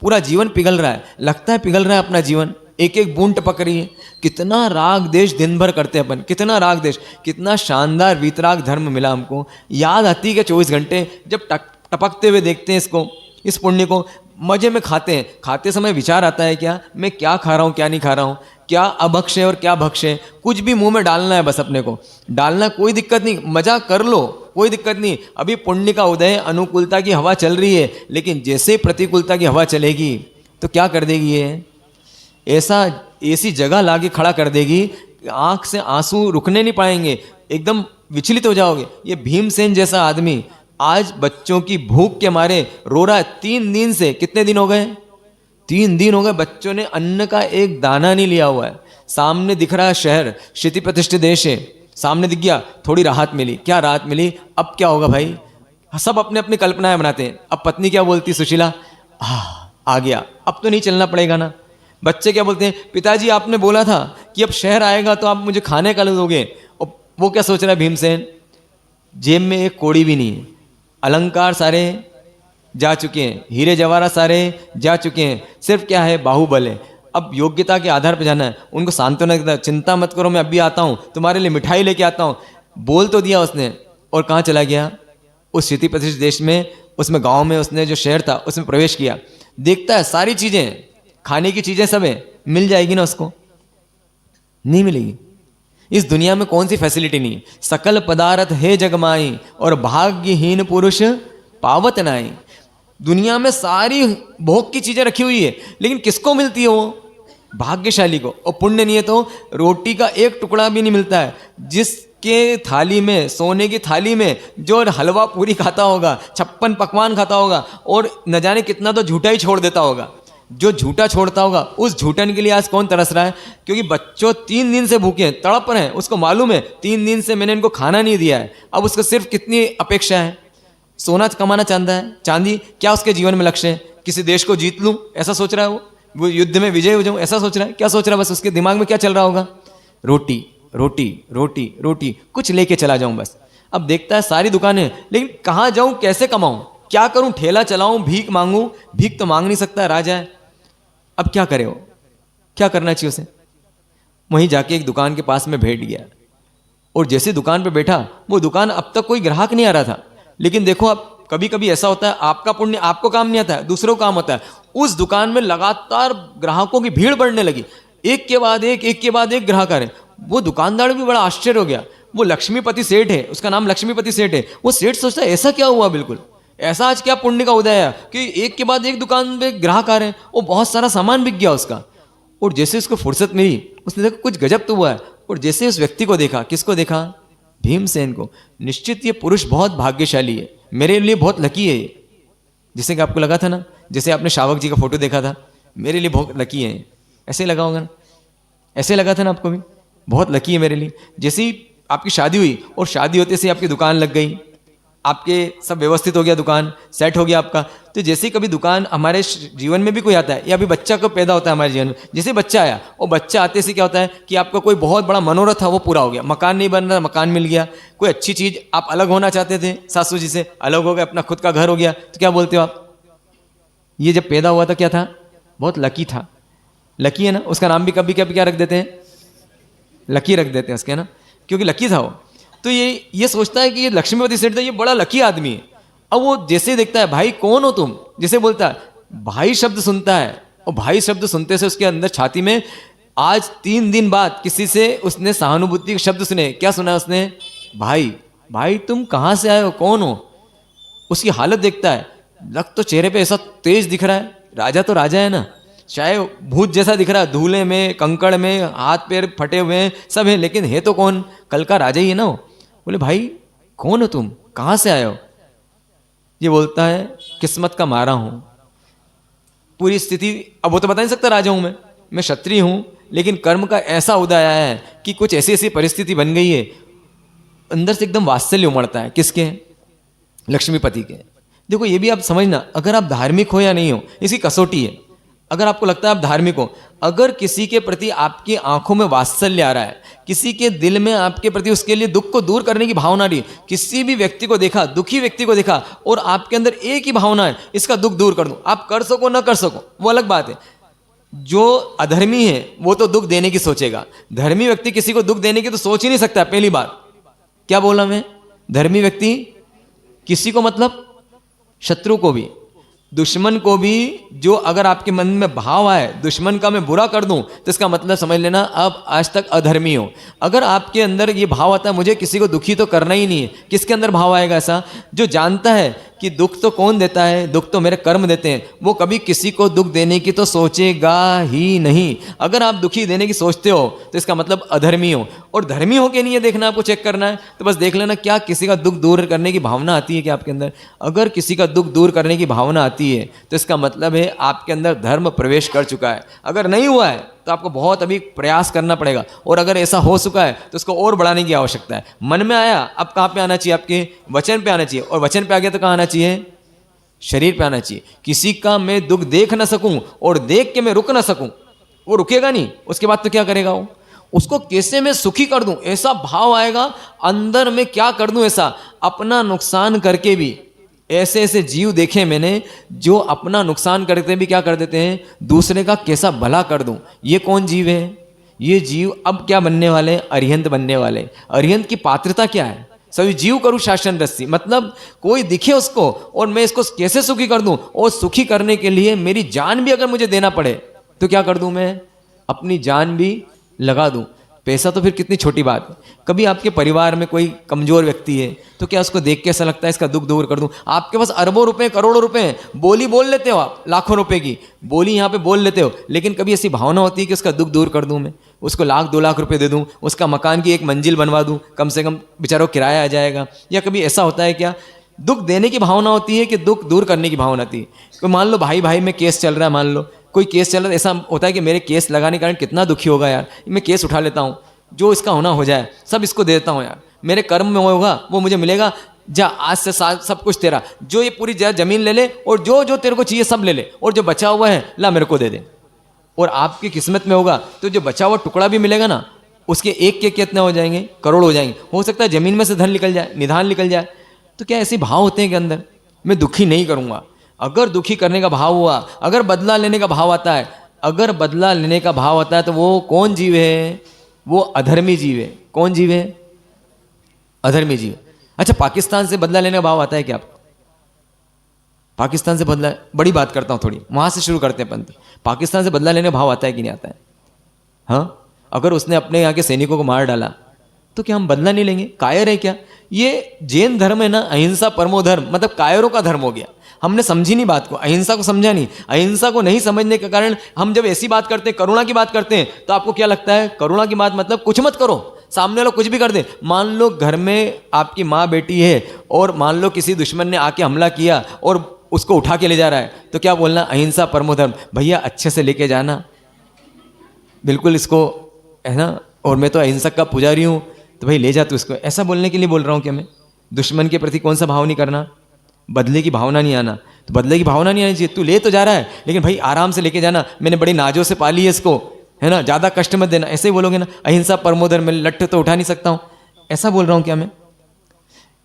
पूरा जीवन पिघल रहा है, लगता है पिघल रहा है अपना जीवन, एक एक बूंद टपक रही है। कितना राग देश दिन भर करते हैं अपन, कितना राग देश, कितना शानदार वीतराग धर्म मिला हमको। याद आती है कि 24 घंटे जब टपकते हुए देखते हैं इसको, इस पुण्य को, मजे में खाते हैं। खाते समय विचार आता है क्या, मैं क्या खा रहा हूँ क्या नहीं खा रहा हूँ, क्या अभक्ष है और क्या भक्ष है। कुछ भी मुंह में डालना है, बस अपने को डालना, कोई दिक्कत नहीं, मजा कर लो, कोई दिक्कत नहीं। अभी पुण्य का उदय, अनुकूलता की हवा चल रही है, लेकिन जैसे ही प्रतिकूलता की हवा चलेगी तो क्या कर देगी ये, ऐसी जगह लाके खड़ा कर देगी, आंख से आंसू रुकने नहीं पाएंगे, एकदम विचलित हो जाओगे। ये भीमसेन जैसा आदमी आज बच्चों की भूख के मारे रो रहा है 3 दिन से। कितने दिन हो गए? 3 दिन हो गए, बच्चों ने अन्न का एक दाना नहीं लिया हुआ है। सामने दिख रहा है शहर, क्षिति प्रतिष्ठित देश है, सामने दिख गया, थोड़ी राहत मिली। क्या राहत मिली? अब क्या होगा भाई? सब अपने अपनी कल्पनाएं बनाते हैं। अब पत्नी क्या बोलती, सुशीला, आ गया, अब तो नहीं चलना पड़ेगा ना। बच्चे क्या बोलते हैं, पिताजी आपने बोला था कि अब शहर आएगा तो आप मुझे खाने का दोगे। और वो क्या सोच रहा है भीमसेन, जेब में एक कौड़ी भी नहीं है, अलंकार सारे जा चुके हैं, हीरे जवाहरात सारे जा चुके हैं, सिर्फ क्या है, बाहुबल है। अब योग्यता के आधार पर जाना है। उनको सांत्वना देता है, चिंता मत करो, मैं अभी आता हूँ, तुम्हारे लिए मिठाई लेके आता हूँ। बोल तो दिया उसने, और कहाँ चला गया? उस क्षिति प्रतिष्ठित देश में, उसमें गाँव में, उसने जो शहर था उसमें प्रवेश किया। देखता है सारी चीज़ें, खाने की चीज़ें सब है, मिल जाएगी ना उसको? नहीं मिलेगी। इस दुनिया में कौन सी फैसिलिटी नहीं? सकल पदार्थ है जगमाई और भाग्यहीन पुरुष पावत नाई। दुनिया में सारी भोग की चीजें रखी हुई है, लेकिन किसको मिलती है वो? भाग्यशाली को। और पुण्य नहीं है तो रोटी का एक टुकड़ा भी नहीं मिलता है। जिसके थाली में, सोने की थाली में जो हलवा पूरी खाता होगा, 56 पकवान खाता होगा और न जाने कितना तो झूठा ही छोड़ देता होगा, जो झूठा छोड़ता होगा उस झूठन के लिए आज कौन तरस रहा है? क्योंकि बच्चों 3 दिन से भूखे हैं, तड़प रहे हैं, उसको मालूम है 3 दिन से मैंने इनको खाना नहीं दिया है। अब उसको सिर्फ कितनी अपेक्षा है? सोना कमाना चाहता है, चांदी। क्या उसके जीवन में लक्ष्य है? किसी देश को जीत लूं, ऐसा सोच रहा है वो युद्ध में विजय हो जाऊं, ऐसा सोच रहा है? क्या सोच रहा है? बस उसके दिमाग में क्या चल रहा होगा? रोटी रोटी रोटी रोटी, कुछ लेके चला जाऊं बस। अब देखता है सारी दुकानें, लेकिन कहाँ जाऊं, कैसे कमाऊं, क्या करूं? ठेला चलाऊं, भीख मांगूं? भीख तो मांग नहीं सकता, राजा है। अब क्या करे वो? क्या करना चाहिए उसे? वहीं जाके एक दुकान के पास में बैठ गया और जैसे दुकान पे बैठा, वो दुकान अब तक कोई ग्राहक नहीं आ रहा था। लेकिन देखो, अब कभी कभी ऐसा होता है, आपका पुण्य आपको काम नहीं आता है, दूसरों को काम होता है। उस दुकान में लगातार ग्राहकों की भीड़ बढ़ने लगी, एक के बाद एक ग्राहक आ रहे। वो दुकानदार भी बड़ा आश्चर्य हो गया। वो लक्ष्मीपति सेठ है, उसका नाम लक्ष्मीपति सेठ है। वो सेठ सोचता है ऐसा क्या हुआ, बिल्कुल ऐसा आज क्या पुण्य का उदय है कि एक के बाद एक दुकान पे ग्राहक आ रहे हैं। वो बहुत सारा सामान बिक गया उसका। और जैसे उसको फुर्सत मिली, उसने देखा कुछ गजब तो हुआ है। और जैसे उस व्यक्ति को देखा, किसको देखा? भीमसेन को। निश्चित ये पुरुष बहुत भाग्यशाली है, मेरे लिए बहुत लकी है ये। जैसे कि आपको लगा था ना, जैसे आपने शावक जी का फोटो देखा था, मेरे लिए बहुत लकी है, ऐसे लगा होगा ना? ऐसे लगा था ना आपको भी? बहुत लकी है मेरे लिए। जैसे ही आपकी शादी हुई और शादी होते से आपकी दुकान लग गई, आपके सब व्यवस्थित हो गया, दुकान सेट हो गया आपका। तो जैसे ही कभी दुकान हमारे जीवन में भी कोई आता है, या अभी बच्चा को पैदा होता है हमारे जीवन में, जैसे बच्चा आया और बच्चा आते से क्या होता है कि आपका कोई बहुत बड़ा मनोरथ था वो पूरा हो गया। मकान नहीं बन रहा, मकान मिल गया। कोई अच्छी चीज़, आप अलग होना चाहते थे सासू जी से, अलग हो गए, अपना खुद का घर हो गया। तो क्या बोलते हो आप? ये जब पैदा हुआ था क्या था? बहुत लकी था। लकी है ना? उसका नाम भी कभी कभी क्या रख देते हैं? लकी रख देते हैं उसके, है ना, क्योंकि लकी था वो। तो ये सोचता है कि ये लक्ष्मीपति सेठ था, ये बड़ा लकी आदमी है। अब वो जैसे देखता है, भाई कौन हो तुम, जैसे बोलता है, भाई शब्द सुनता है। और भाई शब्द सुनते से उसके अंदर छाती में आज 3 दिन बाद किसी से उसने सहानुभूति के शब्द सुने। क्या सुना उसने? भाई। भाई तुम कहाँ से आए हो, कौन हो? उसकी हालत देखता है, लग तो चेहरे पे ऐसा तेज दिख रहा है, राजा तो राजा है ना, चाहे भूत जैसा दिख रहा है, धूले में, कंकड़ में, हाथ पैर फटे हुए हैं, सब है, लेकिन है तो कौन? कल का राजा ही है ना वो। बोले भाई कौन हो तुम, कहाँ से आए हो? ये बोलता है किस्मत का मारा हूँ, पूरी स्थिति। अब वो तो बता नहीं सकता राजा हूँ मैं क्षत्रिय हूँ, लेकिन कर्म का ऐसा उदय आया है कि कुछ ऐसी ऐसी परिस्थिति बन गई है। अंदर से एकदम वात्सल्य उमड़ता है। किसके? लक्ष्मीपति के। देखो ये भी आप समझना, अगर आप धार्मिक हो या नहीं हो, इसकी कसौटी है। अगर आपको लगता है आप धार्मिक हो, अगर किसी के प्रति आपकी आंखों में वात्सल्य आ रहा है, किसी के दिल में आपके प्रति उसके लिए दुख को दूर करने की भावना रही, किसी भी व्यक्ति को देखा, दुखी व्यक्ति को देखा और आपके अंदर एक ही भावना है, इसका दुख दूर कर दूं, आप कर सको ना कर सको वो अलग बात है। जो अधर्मी है वो तो दुख देने की सोचेगा, धर्मी व्यक्ति किसी को दुख देने की तो सोच ही नहीं सकता। पहली बात क्या बोला मैं? धर्मी व्यक्ति किसी को, मतलब शत्रु को भी, दुश्मन को भी, जो अगर आपके मन में भाव आए दुश्मन का मैं बुरा कर दूं, तो इसका मतलब समझ लेना आप आज तक अधर्मी हो। अगर आपके अंदर ये भाव आता है मुझे किसी को दुखी तो करना ही नहीं है, किसके अंदर भाव आएगा ऐसा? जो जानता है कि दुख तो कौन देता है, दुख तो मेरे कर्म देते हैं, वो कभी किसी को दुख देने की तो सोचेगा ही नहीं। अगर आप दुखी देने की सोचते हो तो इसका मतलब अधर्मी हो। और धर्मी हो के नहीं है देखना, आपको चेक करना है, तो बस देख लेना क्या किसी का दुख दूर करने की भावना आती है क्या आपके अंदर। अगर किसी का दुख दूर करने की भावना आती है तो इसका मतलब है आपके अंदर धर्म प्रवेश कर चुका है। अगर नहीं हुआ है तो आपको बहुत अभी प्रयास करना पड़ेगा, और अगर ऐसा हो चुका है तो उसको और बढ़ाने की आवश्यकता है। मन में आया, अब कहाँ पे आना चाहिए? आपके वचन पे आना चाहिए, और वचन पे आ गया तो कहाँ आना चाहिए? शरीर पे आना चाहिए। किसी का मैं दुख देख ना सकूं और देख के मैं रुक ना सकूं, वो रुकेगा नहीं, उसके बाद तो क्या करेगा वो? उसको कैसे मैं सुखी कर दूं, ऐसा भाव आएगा अंदर में। क्या कर दूं ऐसा? अपना नुकसान करके भी ऐसे ऐसे जीव देखे मैंने जो अपना नुकसान करते भी क्या कर देते हैं, दूसरे का कैसा भला कर दूं। ये कौन जीव है? ये जीव अब क्या बनने वाले? अरिहंत बनने वाले। अरिहंत की पात्रता क्या है? सभी जीव करूं शासन रस्सी, मतलब कोई दिखे उसको और मैं इसको कैसे सुखी कर दूं, और सुखी करने के लिए मेरी जान भी अगर मुझे देना पड़े तो क्या कर दूं? मैं अपनी जान भी लगा दूं। पैसा तो फिर कितनी छोटी बात है। कभी आपके परिवार में कोई कमजोर व्यक्ति है तो क्या उसको देख के ऐसा लगता है इसका दुख दूर कर दूं? आपके पास अरबों रुपए, करोड़ों रुपए हैं, बोली बोल लेते हो आप, लाखों रुपए की बोली यहाँ पे बोल लेते हो, लेकिन कभी ऐसी भावना होती है कि उसका दुख दूर कर दूं, मैं उसको 1-2 लाख रुपए दे दूं, उसका मकान की एक मंजिल बनवा दूं, कम से कम बेचारों किराया आ जाएगा। या कभी ऐसा होता है क्या, दुख देने की भावना होती है कि दुख दूर करने की भावना होती है? तो मान लो भाई भाई में केस चल रहा है, मान लो कोई केस चल रहा है, ऐसा होता है कि मेरे केस लगाने के कारण कितना दुखी होगा यार, मैं केस उठा लेता हूँ, जो इसका होना हो जाए, सब इसको दे देता हूँ यार, मेरे कर्म में होगा वो मुझे मिलेगा, जा आज से सब कुछ तेरा, जो ये पूरी जमीन ले ले और जो जो तेरे को चाहिए सब ले ले, और जो बचा हुआ है ला मेरे को दे दे। और आपकी किस्मत में होगा तो जो बचा हुआ टुकड़ा भी मिलेगा ना, उसके एक के कितने हो जाएंगे, करोड़ हो जाएंगे। हो सकता है जमीन में से धन निकल जाए, निधान निकल जाए। तो क्या ऐसे भाव होते हैं कि अंदर मैं दुखी नहीं करूंगा? अगर दुखी करने का भाव हुआ, अगर बदला लेने का भाव आता है, अगर बदला लेने का भाव आता है तो वो कौन जीव है? वो अधर्मी जीव है। कौन जीव है? अधर्मी जीव। अच्छा, पाकिस्तान से बदला लेने का भाव आता है क्या आपको? पाकिस्तान से बदला, बड़ी बात करता हूं थोड़ी, वहां से शुरू करते हैं पंत। पाकिस्तान से बदला लेने का भाव आता है कि नहीं आता है? हाँ, अगर उसने अपने यहाँ के सैनिकों को मार डाला तो क्या हम बदला नहीं लेंगे? कायर है क्या? ये जैन धर्म है ना, अहिंसा परमो धर्म, मतलब कायरों का धर्म हो गया। हमने समझी नहीं बात को, अहिंसा को समझा नहीं। अहिंसा को नहीं समझने के कारण हम जब ऐसी बात करते हैं, करुणा की बात करते हैं, तो आपको क्या लगता है करुणा की बात मतलब कुछ मत करो, सामने वाला कुछ भी कर दे। मान लो घर में आपकी माँ बेटी है और मान लो किसी दुश्मन ने आके हमला किया और उसको उठा के ले जा रहा है, तो क्या बोलना? अहिंसा परमो धर्म। भैया अच्छे से लेके जाना, बिल्कुल इसको, है ना, और मैं तो अहिंसक का पुजारी हूँ, तो भाई ले जा तू इसको। ऐसा बोलने के लिए बोल रहा हूँ कि मैं दुश्मन के प्रति कौन सा भाव नहीं करना? बदले की भावना नहीं आना। तो बदले की भावना नहीं आनी चाहिए। तू ले तो जा रहा है, लेकिन भाई आराम से लेके जाना, मैंने बड़ी नाजों से पाली है इसको, है ना, ज़्यादा कष्ट मत देना। ऐसे ही बोलोगे ना, अहिंसा परमो धर्म, मैं लट्ठ तो उठा नहीं सकता हूँ, ऐसा बोल रहा हूँ क्या मैं?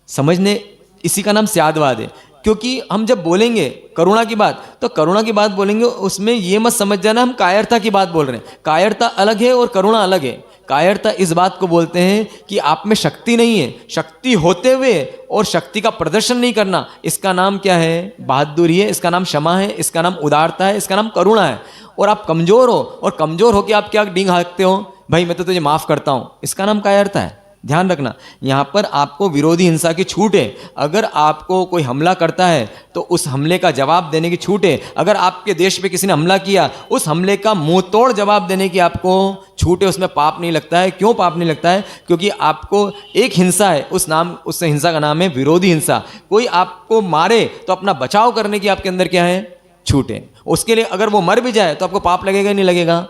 समझने, इसी का नाम स्यादवाद है। क्योंकि हम जब बोलेंगे करुणा की बात, तो करुणा की बात बोलेंगे, उसमें ये मत समझ जाना हम कायरता की बात बोल रहे हैं। कायरता अलग है और करुणा अलग है। कायरता इस बात को बोलते हैं कि आप में शक्ति नहीं है, शक्ति होते हुए और शक्ति का प्रदर्शन नहीं करना, इसका नाम क्या है? बहादुरी है, इसका नाम क्षमा है, इसका नाम उदारता है, इसका नाम करुणा है। और आप कमजोर हो, और कमजोर होकर आप क्या डींग हाँकते हो, भाई मैं तो तुझे माफ करता हूं, इसका नाम कायरता है। ध्यान रखना, यहाँ पर आपको विरोधी हिंसा की छूट है। अगर आपको कोई हमला करता है तो उस हमले का जवाब देने की छूट है। अगर आपके देश पे किसी ने हमला किया, उस हमले का मुंह तोड़ जवाब देने की आपको छूट है, उसमें पाप नहीं लगता है। क्यों पाप नहीं लगता है? क्योंकि आपको एक हिंसा है, उस हिंसा का नाम है विरोधी हिंसा। कोई आपको मारे तो अपना बचाव करने की आपके अंदर क्या है? छूट है। उसके लिए अगर वो मर भी जाए तो आपको पाप लगेगा नहीं लगेगा?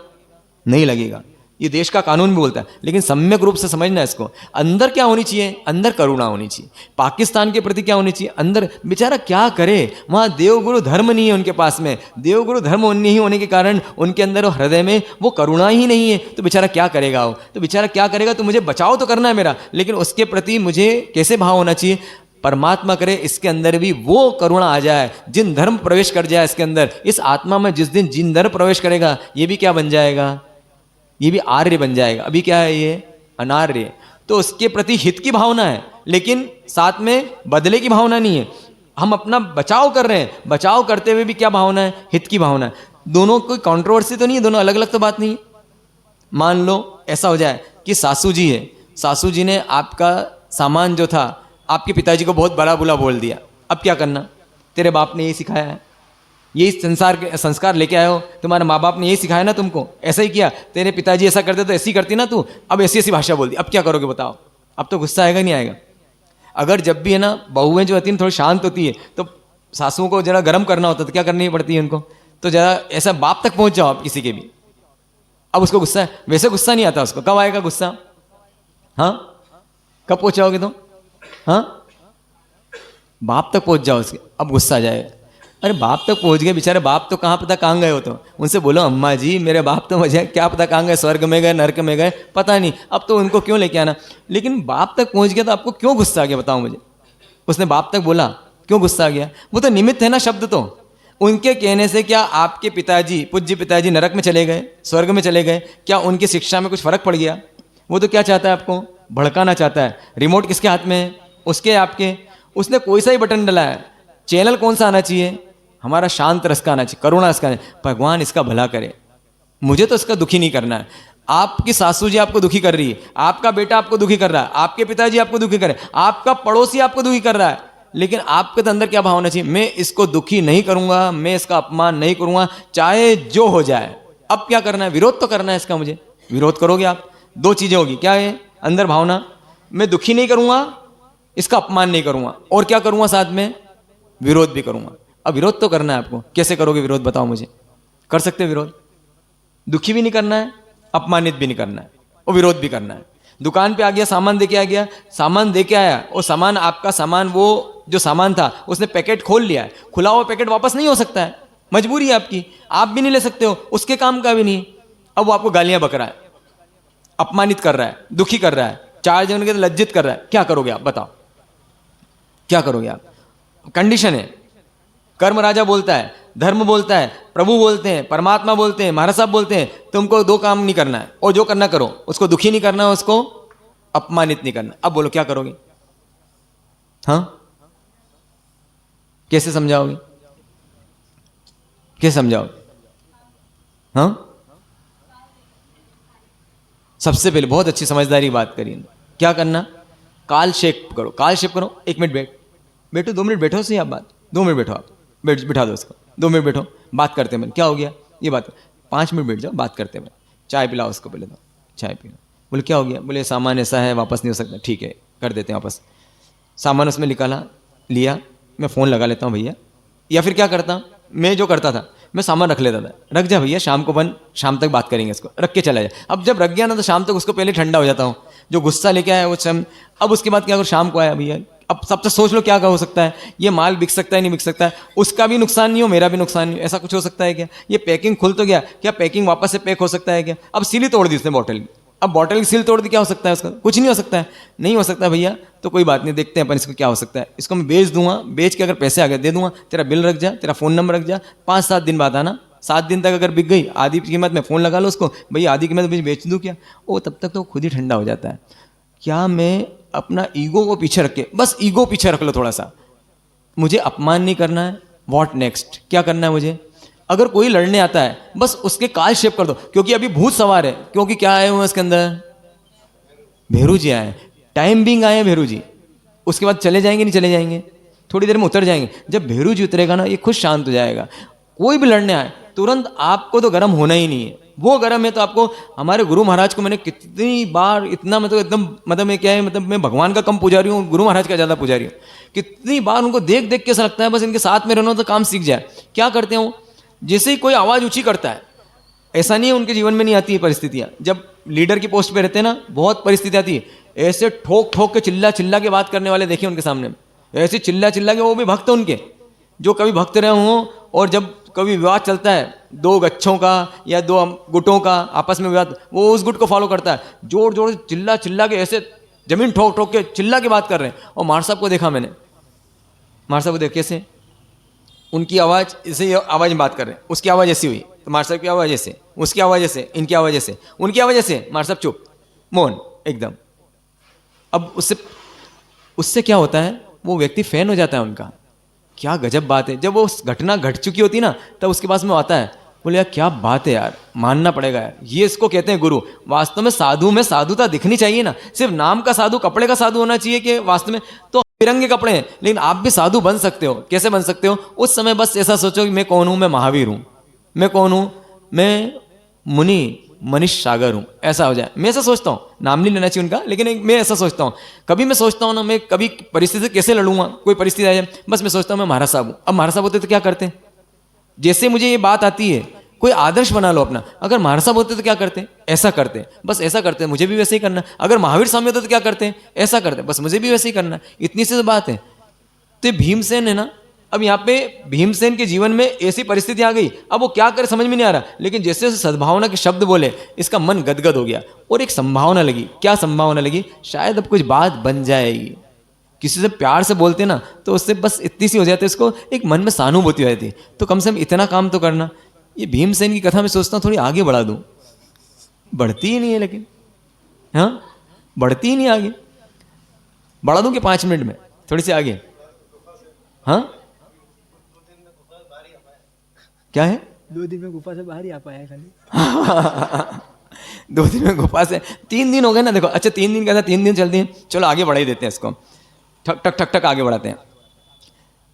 नहीं लगेगा। ये देश का कानून भी बोलता है। लेकिन सम्यक रूप से समझना इसको, अंदर क्या होनी चाहिए? अंदर करुणा होनी चाहिए। पाकिस्तान के प्रति क्या होनी चाहिए? अंदर बेचारा क्या करे, वहाँ देवगुरु धर्म नहीं है उनके पास में। देवगुरु धर्म नहीं होने के कारण उनके अंदर हृदय में वो करुणा ही नहीं है। तो बेचारा क्या करेगा? वो तो बेचारा क्या करेगा? तो मुझे बचाव तो करना है मेरा, लेकिन उसके प्रति मुझे कैसे भाव होना चाहिए? परमात्मा करे इसके अंदर भी वो करुणा आ जाए, जिन धर्म प्रवेश कर जाए इसके अंदर। इस आत्मा में जिस दिन जिन धर्म प्रवेश करेगा, ये भी क्या बन जाएगा? ये भी आर्य बन जाएगा। अभी क्या है? ये अनार्य। तो उसके प्रति हित की भावना है, लेकिन साथ में बदले की भावना नहीं है। हम अपना बचाव कर रहे हैं, बचाव करते हुए भी क्या भावना है? हित की भावना है। दोनों कोई कंट्रोवर्सी तो नहीं है, दोनों अलग अलग तो बात नहीं है। मान लो ऐसा हो जाए कि सासू जी है, सासू जी ने आपका सामान जो था आपके पिताजी को बहुत बड़ा बुला बोल दिया। अब क्या करना? तेरे बाप ने यही सिखाया है, यही संस्कार लेके आए हो, तुम्हारे माँ बाप ने यही सिखाया ना तुमको, ऐसा ही किया। तेरे पिताजी ऐसा करते तो ऐसी करती ना तू, अब ऐसी ऐसी भाषा बोल दी, अब क्या करोगे बताओ? अब तो गुस्सा आएगा नहीं आएगा? अगर जब भी है ना बहुएं जो होती हैं थोड़ी शांत होती है, तो सासुओं को जरा गर्म करना होता है तो क्या करनी पड़ती है उनको? तो जरा ऐसा बाप तक पहुंच जाओ आप किसी के भी, अब उसको गुस्सा है। वैसे गुस्सा नहीं आता उसको, कब आएगा गुस्सा? हाँ, कब पहुंचाओगे तुम? हाँ, बाप तक पहुंच जाओ उसके, अब गुस्सा आ जाएगा। अरे बाप तक पहुंच गए, बेचारे बाप तो कहाँ पता कहाँ गए हो? तो उनसे बोलो अम्मा जी मेरे बाप तो मुझे क्या पता कहाँ गए, स्वर्ग में गए, नरक में गए, पता नहीं, अब तो उनको क्यों लेके आना। लेकिन बाप तक पहुंच गया तो आपको क्यों गुस्सा आ गया बताओ मुझे? उसने बाप तक बोला, क्यों गुस्सा आ गया? वो तो निमित्त है ना शब्द। तो उनके कहने से क्या आपके पिताजी, पूज्य पिताजी नरक में चले गए, स्वर्ग में चले गए? क्या उनकी शिक्षा में कुछ फर्क पड़ गया? वो तो क्या चाहता है? आपको भड़काना चाहता है। रिमोट किसके हाथ में है? उसके, आपके। उसने कोई सा ही बटन डला है, चैनल कौन सा आना चाहिए? हमारा शांत रस का आना चाहिए, करुणा रस का। भगवान इसका भला करे, मुझे तो इसका दुखी नहीं करना है। आपकी सासू जी आपको दुखी कर रही है, आपका बेटा आपको दुखी कर रहा है, आपके पिताजी आपको दुखी कर रहे हैं, आपका पड़ोसी आपको दुखी कर रहा है, लेकिन आपके अंदर क्या भाव होना चाहिए? मैं इसको दुखी नहीं करूंगा, मैं इसका अपमान नहीं करूंगा, चाहे जो हो जाए। अब क्या करना है? विरोध तो करना है इसका मुझे। विरोध करोगे आप, दो चीजें होगी। क्या है अंदर भावना? मैं दुखी नहीं करूंगा, इसका अपमान नहीं करूंगा, और क्या करूंगा साथ में? विरोध भी करूंगा। अब विरोध तो करना है आपको। कैसे करोगे विरोध? बताओ मुझे। कर सकते विरोध? दुखी भी नहीं करना है, अपमानित भी नहीं करना है, और विरोध भी करना है। दुकान पे आ गया, सामान दे के आ गया, सामान दे के आया, और सामान आपका सामान, वो जो सामान था उसने पैकेट खोल लिया है, खुला हुआ पैकेट वापस नहीं हो सकता है, मजबूरी है आपकी, आप भी नहीं ले सकते हो, उसके काम का भी नहीं। अब वो आपको गालियां बक रहा है, अपमानित कर रहा है, दुखी कर रहा है, चार जन के लज्जित कर रहा है। क्या करोगे आप? बताओ क्या करोगे आप? कंडीशन है। कर्म राजा बोलता है, धर्म बोलता है, प्रभु बोलते हैं, परमात्मा बोलते हैं, महाराज साहब बोलते हैं, तुमको दो काम नहीं करना है, और जो करना करो, उसको दुखी नहीं करना है, उसको अपमानित नहीं करना। अब बोलो क्या करोगे? हाँ, कैसे समझाओगे? कैसे समझाओगे? हाँ, सबसे पहले बहुत अच्छी समझदारी की बात करी। क्या करना? कालक्षेप करो। कालक्षेप करो। 1 मिनट बैठो, 2 मिनट बैठो सही आप बात, 2 मिनट बैठो आप, बिठा दो उसको, 2 मिनट बैठो, बात करते हैं। क्या हो गया ये बात? 5 मिनट बैठ जाओ, बात करते हैं। चाय पिलाओ उसको, पहले तो चाय पिलाओ। बोले क्या हो गया? बोले सामान ऐसा है, वापस नहीं हो सकता। ठीक है, कर देते हैं वापस। सामान उसमें निकाला, लिया, मैं फ़ोन लगा लेता हूँ भैया, या फिर क्या करता, मैं जो करता था, मैं सामान रख लेता था, रख जा भैया, शाम को शाम तक बात करेंगे, इसको रख के चला जाए। अब जब रख गया ना, तो शाम तक उसको पहले ठंडा हो जाता हूँ, जो गुस्सा लेके आया वो सब। अब उसके बाद क्या करो? शाम को आया भैया, अब सबसे सोच लो क्या हो सकता है? ये माल बिक सकता है, नहीं बिक सकता है, उसका भी नुकसान नहीं हो, मेरा भी नुकसान नहीं हो, ऐसा कुछ हो सकता है क्या? ये पैकिंग खुल तो गया, क्या पैकिंग वापस से पैक हो सकता है क्या? अब सील ही तोड़ दी उसने बॉटल की। अब बॉटल की सील तोड़ दी, क्या हो सकता है उसका? कुछ नहीं हो सकता है। नहीं हो सकता भैया, तो कोई बात नहीं, देखते हैं अपन इसको क्या हो सकता है। इसको मैं बेच दूंगा, बेच के अगर पैसे आ गए दे दूंगा, तेरा बिल रख जा, तेरा फ़ोन नंबर रख जा, 5-7 दिन बाद आना, 7 दिन तक अगर बिक गई आधी कीमत में, फ़ोन लगा लो उसको, भैया आधी कीमत में बेच दूँ क्या? वो तब तक तो खुद ही ठंडा हो जाता है। क्या मैं अपना ईगो को पीछे रख के, बस ईगो पीछे रख लो थोड़ा सा, मुझे अपमान नहीं करना है, व्हाट नेक्स्ट? क्या करना है मुझे? अगर कोई लड़ने आता है, बस उसके काल शेप कर दो, क्योंकि अभी भूत सवार है। क्योंकि क्या आए हुए हैं उसके अंदर? भेरू जी आए, टाइम बिंग आए हैं भेरू जी। उसके बाद चले जाएंगे, नहीं चले जाएंगे, थोड़ी देर में उतर जाएंगे। जब भेरू जी उतरेगा ना, ये खुद शांत हो जाएगा। कोई भी लड़ने आए, तुरंत आपको तो गर्म होना ही नहीं है, वो गर्म है तो आपको। हमारे गुरु महाराज को मैंने कितनी बार इतना, मतलब एकदम, मतलब मैं क्या है, मतलब मैं भगवान का कम पुजारी हूँ, गुरु महाराज का ज़्यादा पुजारी हूँ। कितनी बार उनको देख देख के ऐसा लगता है बस इनके साथ में रहना तो काम सीख जाए। क्या करते हो? जैसे ही कोई आवाज़ ऊँची करता है, ऐसा नहीं है उनके जीवन में नहीं आती है परिस्थितियाँ, जब लीडर की पोस्ट पे रहते हैं ना, बहुत परिस्थिति आती है। ऐसे ठोक ठोक के चिल्ला चिल्ला के बात करने वाले देखिए उनके सामने, ऐसे चिल्ला चिल्ला के, वो भी भक्त उनके, जो कभी भक्त रहे हों, और जब कभी विवाद चलता है दो गच्छों का या दो गुटों का आपस में विवाद, वो उस गुट को फॉलो करता है, जोर जोर चिल्ला चिल्ला के, ऐसे जमीन ठोक ठोक के चिल्ला के बात कर रहे हैं। और मार साहब को देखा मैंने, मार साहब को देख कैसे, उनकी आवाज़ इसे आवाज़ में बात कर रहे हैं, उसकी आवाज़ ऐसी हुई तो मार साहब की आवाज़ ऐसे, उसकी आवाज़ ऐसे, इनकी आवाज़ ऐसे, उनकी आवाज़ ऐसे, मार साहब चुप, मौन एकदम। अब उससे उससे क्या होता है? वो व्यक्ति फैन हो जाता है उनका। क्या गजब बात है। जब वो घटना घट चुकी होती ना, तब उसके पास में आता है, बोले यार क्या बात है यार, मानना पड़ेगा यार, ये इसको कहते हैं गुरु। वास्तव में साधु में साधुता दिखनी चाहिए ना, सिर्फ नाम का साधु, कपड़े का साधु होना चाहिए कि वास्तव में तो तिरंगे कपड़े हैं, लेकिन आप भी साधु बन सकते हो। कैसे बन सकते हो? उस समय बस ऐसा सोचो कि मैं कौन हूं? मैं महावीर हूं। मैं कौन हूं? मैं मुनि मनीष सागर हूं। ऐसा हो जाए, मैं ऐसा सोचता हूं, नाम नहीं लेना चाहिए उनका, लेकिन मैं ऐसा सोचता हूं। कभी मैं सोचता हूं ना, मैं कभी परिस्थिति कैसे लड़ूंगा, कोई परिस्थिति आ जाए, बस मैं सोचता हूं मैं महाराज साहब हूं। अब महाराज साहब होते तो क्या करते हैं? जैसे मुझे ये बात आती है, कोई आदर्श बना लो अपना। अगर महाराज साहब होते तो क्या करते हैं? ऐसा करते हैं, बस ऐसा करते हैं, मुझे भी वैसे ही करना। अगर महावीर स्वामी होते तो क्या करते हैं? ऐसा करते हैं, बस मुझे भी वैसे ही करना। इतनी सी बात है। तो भीमसेन है ना, अब यहाँ पे भीमसेन के जीवन में ऐसी परिस्थिति आ गई, अब वो क्या करे समझ में नहीं आ रहा, लेकिन जैसे जैसे सद्भावना के शब्द बोले, इसका मन गदगद हो गया और एक संभावना लगी। क्या संभावना लगी? शायद अब कुछ बात बन जाएगी। किसी से प्यार से बोलते ना, तो उससे बस इतनी सी हो जाती है, उसको एक मन में सहानुभूति हो जाती है, तो कम से कम इतना काम तो करना। ये भीमसेन की कथा में सोचता हूँ थोड़ी आगे बढ़ा दूँ, बढ़ती ही नहीं है, लेकिन हाँ बढ़ती ही नहीं आगे। बढ़ा दूँ कि 5 मिनट में थोड़ी सी आगे? हाँ क्या है? 2 दिन में गुफा से बाहर ही आ पाया खाली। 2 दिन में गुफा से 3 दिन हो गए ना, देखो अच्छा 3 दिन का था, 3 दिन चलते हैं, चलो आगे बढ़ा ही देते हैं इसको, ठक ठक ठक ठक आगे बढ़ाते हैं।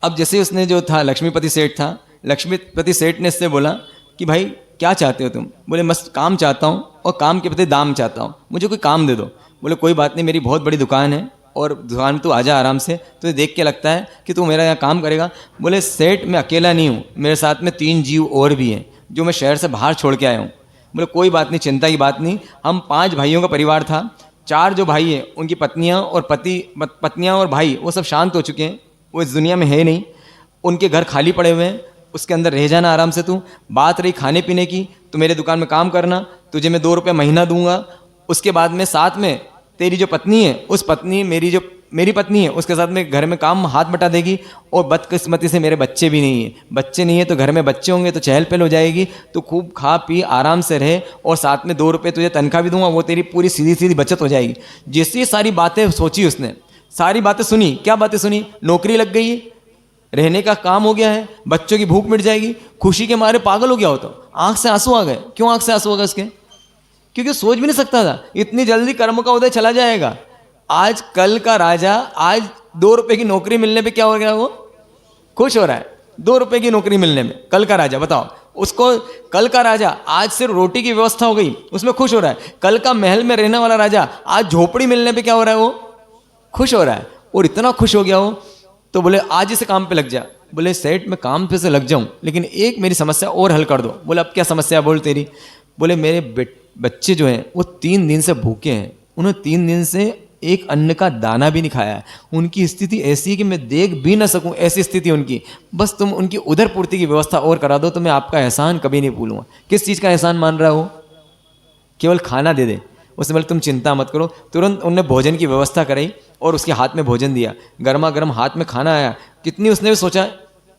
अब जैसे उसने जो था लक्ष्मीपति सेठ था, लक्ष्मीपति सेठ ने इससे बोला कि भाई क्या चाहते हो तुम? बोले मस्त काम चाहता हूँ और काम के प्रति दाम चाहता हूँ, मुझे कोई काम दे दो। बोले कोई बात नहीं, मेरी बहुत बड़ी दुकान है और दुकान में तू आ जा आराम से, तुझे देख के लगता है कि तू मेरा यहाँ काम करेगा। बोले सेठ मैं अकेला नहीं हूँ, मेरे साथ में 3 जीव और भी हैं जो मैं शहर से बाहर छोड़ के आया हूँ। बोले कोई बात नहीं, चिंता की बात नहीं, हम 5 भाइयों का परिवार था, 4 जो भाई हैं उनकी पत्नियाँ और भाई वो सब शांत हो चुके हैं, वो इस दुनिया में है नहीं, उनके घर खाली पड़े हुए हैं, उसके अंदर रह जाना आराम से तू। बात रही खाने पीने की, तो मेरे दुकान में काम करना, तुझे मैं 2 रुपये महीना दूंगा। उसके बाद में साथ में तेरी जो पत्नी है, उस पत्नी मेरी पत्नी है, उसके साथ में घर में काम हाथ बटा देगी। और बदकिस्मती से मेरे बच्चे भी नहीं है, बच्चे नहीं है तो घर में बच्चे होंगे तो चहल पहल हो जाएगी, तो खूब खा पी आराम से रहे और साथ में 2 रुपये तुझे तनख्वाह भी दूंगा, वो तेरी पूरी सीधी सीधी बचत हो जाएगी। जैसी सारी बातें सोची उसने, सारी बातें सुनी। क्या बातें सुनी? नौकरी लग गई है, रहने का काम हो गया है, बच्चों की भूख मिट जाएगी। खुशी के मारे पागल हो गया हो, तो आंख से आंसू आ गए। क्यों आंख से आंसू आ गए उसके? क्योंकि सोच भी नहीं सकता था इतनी जल्दी कर्म का उदय चला जाएगा। आज कल का राजा आज 2 रुपए की नौकरी मिलने पे क्या हो गया? वो खुश हो रहा है 2 रुपए की नौकरी मिलने में। कल का राजा बताओ उसको, कल का राजा आज सिर्फ रोटी की व्यवस्था हो गई उसमें खुश हो रहा है। कल का महल में रहने वाला राजा आज झोपड़ी मिलने पे क्या हो रहा है? वो खुश हो रहा है। और इतना खुश हो गया हो तो बोले आज इसे काम पे लग जा। बोले सेठ मैं काम पे से लग जाऊं, लेकिन एक मेरी समस्या और हल कर दो। बोले अब क्या समस्या बोल तेरी? बोले मेरे बच्चे जो हैं वो 3 दिन से भूखे हैं, उन्होंने 3 दिन से एक अन्न का दाना भी नहीं खाया है, उनकी स्थिति ऐसी है कि मैं देख भी ना सकूं, ऐसी स्थिति उनकी। बस तुम उनकी उधर पूर्ति की व्यवस्था और करा दो तो मैं आपका एहसान कभी नहीं भूलूंगा। किस चीज़ का एहसान मान रहा हो? केवल खाना दे दे। उसने बोले तुम चिंता मत करो। तुरंत उनने भोजन की व्यवस्था कराई और उसके हाथ में भोजन दिया, गर्मा गर्म हाथ में खाना आया। कितनी उसने भी सोचा,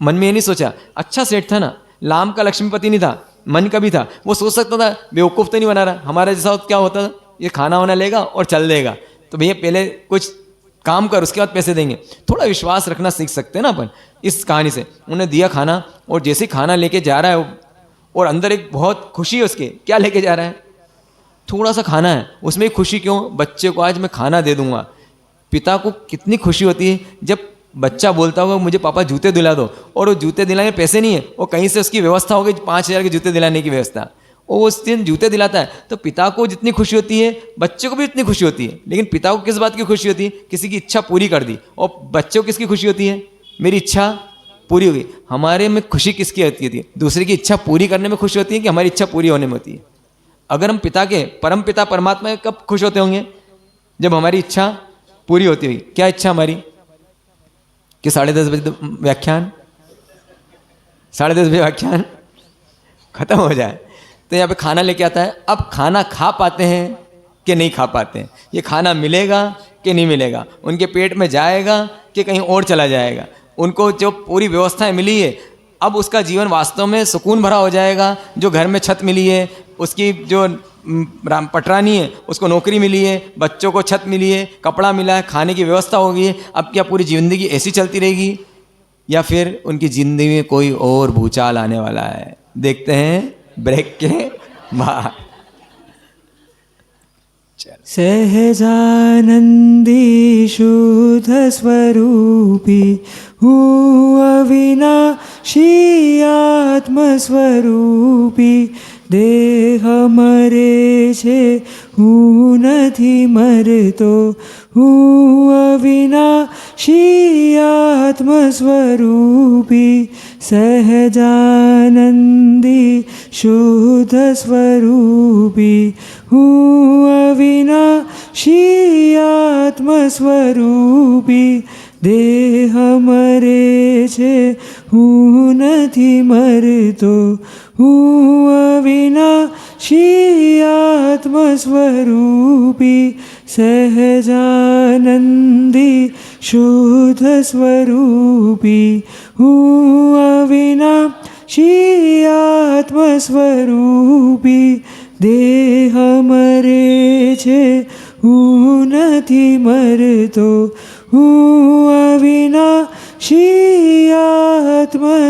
मन में ये नहीं सोचा अच्छा सेठ था ना, लाम का लक्ष्मीपति नहीं था, मन का भी था। वो सोच सकता था बेवकूफ़ तो नहीं बना रहा, हमारा जैसा क्या होता था, ये खाना वाना लेगा और चल देगा, तो भैया पहले कुछ काम कर उसके बाद पैसे देंगे। थोड़ा विश्वास रखना सीख सकते हैं ना अपन इस कहानी से। उन्होंने दिया खाना और जैसे खाना लेके जा रहा है और अंदर एक बहुत खुशी है उसके। क्या लेके जा रहा है? थोड़ा सा खाना है, उसमें ही खुशी। क्यों? बच्चे को आज मैं खाना दे दूंगा। पिता को कितनी खुशी होती है जब बच्चा बोलता होगा मुझे पापा जूते दिला दो, और वो जूते दिलाने पैसे नहीं है, वो कहीं से उसकी व्यवस्था हो गई 5,000 के जूते दिलाने की व्यवस्था, वो उस दिन जूते दिलाता है। तो पिता को जितनी खुशी होती है बच्चे को भी उतनी खुशी होती है। लेकिन पिता को किस बात की खुशी होती है? किसी की इच्छा पूरी कर दी। और बच्चों को किसकी खुशी होती है? मेरी इच्छा पूरी हो गई। हमारे में खुशी किसकी होती है? दूसरे की इच्छा पूरी करने में खुशी होती है कि हमारी इच्छा पूरी होने में होती है? अगर हम पिता के परम पिता परमात्मा कब खुश होते होंगे? जब हमारी इच्छा पूरी होती हुई। क्या इच्छा हमारी? कि 10:30 बजे व्याख्यान, 10:30 बजे व्याख्यान खत्म हो जाए। तो यहाँ पे खाना लेके आता है। अब खाना खा पाते हैं कि नहीं खा पाते हैं? ये खाना मिलेगा कि नहीं मिलेगा? उनके पेट में जाएगा कि कहीं और चला जाएगा? उनको जो पूरी व्यवस्थाएं मिली है, अब उसका जीवन वास्तव में सुकून भरा हो जाएगा। जो घर में छत मिली है, उसकी जो पटरानी है उसको नौकरी मिली है, बच्चों को छत मिली है, कपड़ा मिला है, खाने की व्यवस्था हो गई है। अब क्या पूरी जिंदगी ऐसी चलती रहेगी, या फिर उनकी जिंदगी में कोई और भूचाल आने वाला है? देखते हैं ब्रेक के बाद। सहजानंदी शुद्ध स्वरूपी हूँ अविनाशी आत्मस्वरूपी, देह मरे छे हूँ नहीं मरतो, हूँ अविनाशी आत्मस्वरूपी, सहजानंदी शुद्ध स्वरूपी हूँ अविनाशी आत्मस्वरूपी, देह मरे छे हूँ नहीं मरतो, हूँ अविनाशी आत्मस्वरूपी, सहजानंदी शुद्ध स्वरूपी हूँ अविनाशी आत्मस्वरूपी, देह मरे छे हूँ नहीं मरतो, हूँ अविनाशी आत्मस्वरूपी।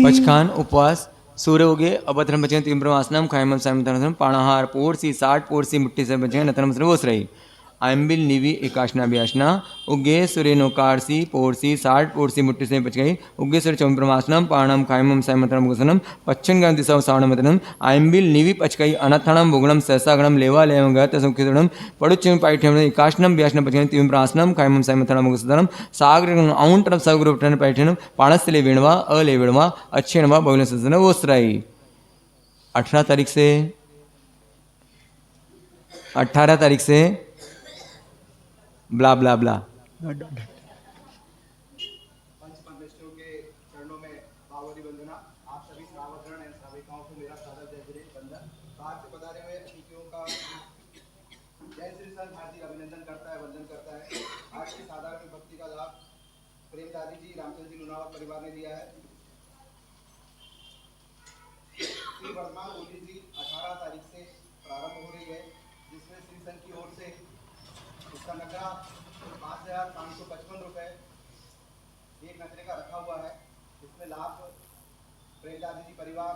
पचखान उपवास सूर्य उगे अभद्रम बचे तीन ब्रह्मासनम खायम सायम पाणाहार पोरसी 60 पोरसी मुट्ठी से बचे नतनम सर्वोस रही आयम्बिल निवि एकाशना व्यासना उगे सूर्य नोकारसी पोरसी 60 पोरसी मुट्ठी से बच गई उगे सूर्य चौम ब्रह्मासनम पाणम खायम सायमतरम गुसनम पच्छन गण दिशा सावणमतनम आयम्बिल निवि पचकई अनथणम भुगणम सहसागणम लेवा लेवं गत सुखितणम पड़ुच्चम पाठ्यम एकाशनम व्यासना बचगई तीन ब्रह्मासनम खायम सायमतरम गुसनम सागर औंटम सगुरुपटन पैठन पाणस्य ले वेणवा अले वेणवा अच्छेणवा बहुल सजन वोसराई 18 तारीख से ब्ला ब्ला ब्ला पंचमहाविष्णु के चरणों में भावरी वंदना। आप सभी श्रावकगण एवं श्राविकाओं को मेरा सादर जय श्री वंदन। बाहर से पधारे हुए अतिथियों का जय श्री संत हार्दिक अभिनंदन करता है, वंदन करता है। आज की साधारण भक्ति का लाभ प्रेम दादी जी, रामचंद्र जी लुनावत परिवार ने दिया है। श्री वर्धमान होली जी 18 तारीख से प्रारंभ हो रही है, जिसमें श्री संघ की ओर से उसका नकरा 5,555 रुपये एक नकरे का रखा हुआ है। इसमें लाभ प्रेमदादी जी परिवार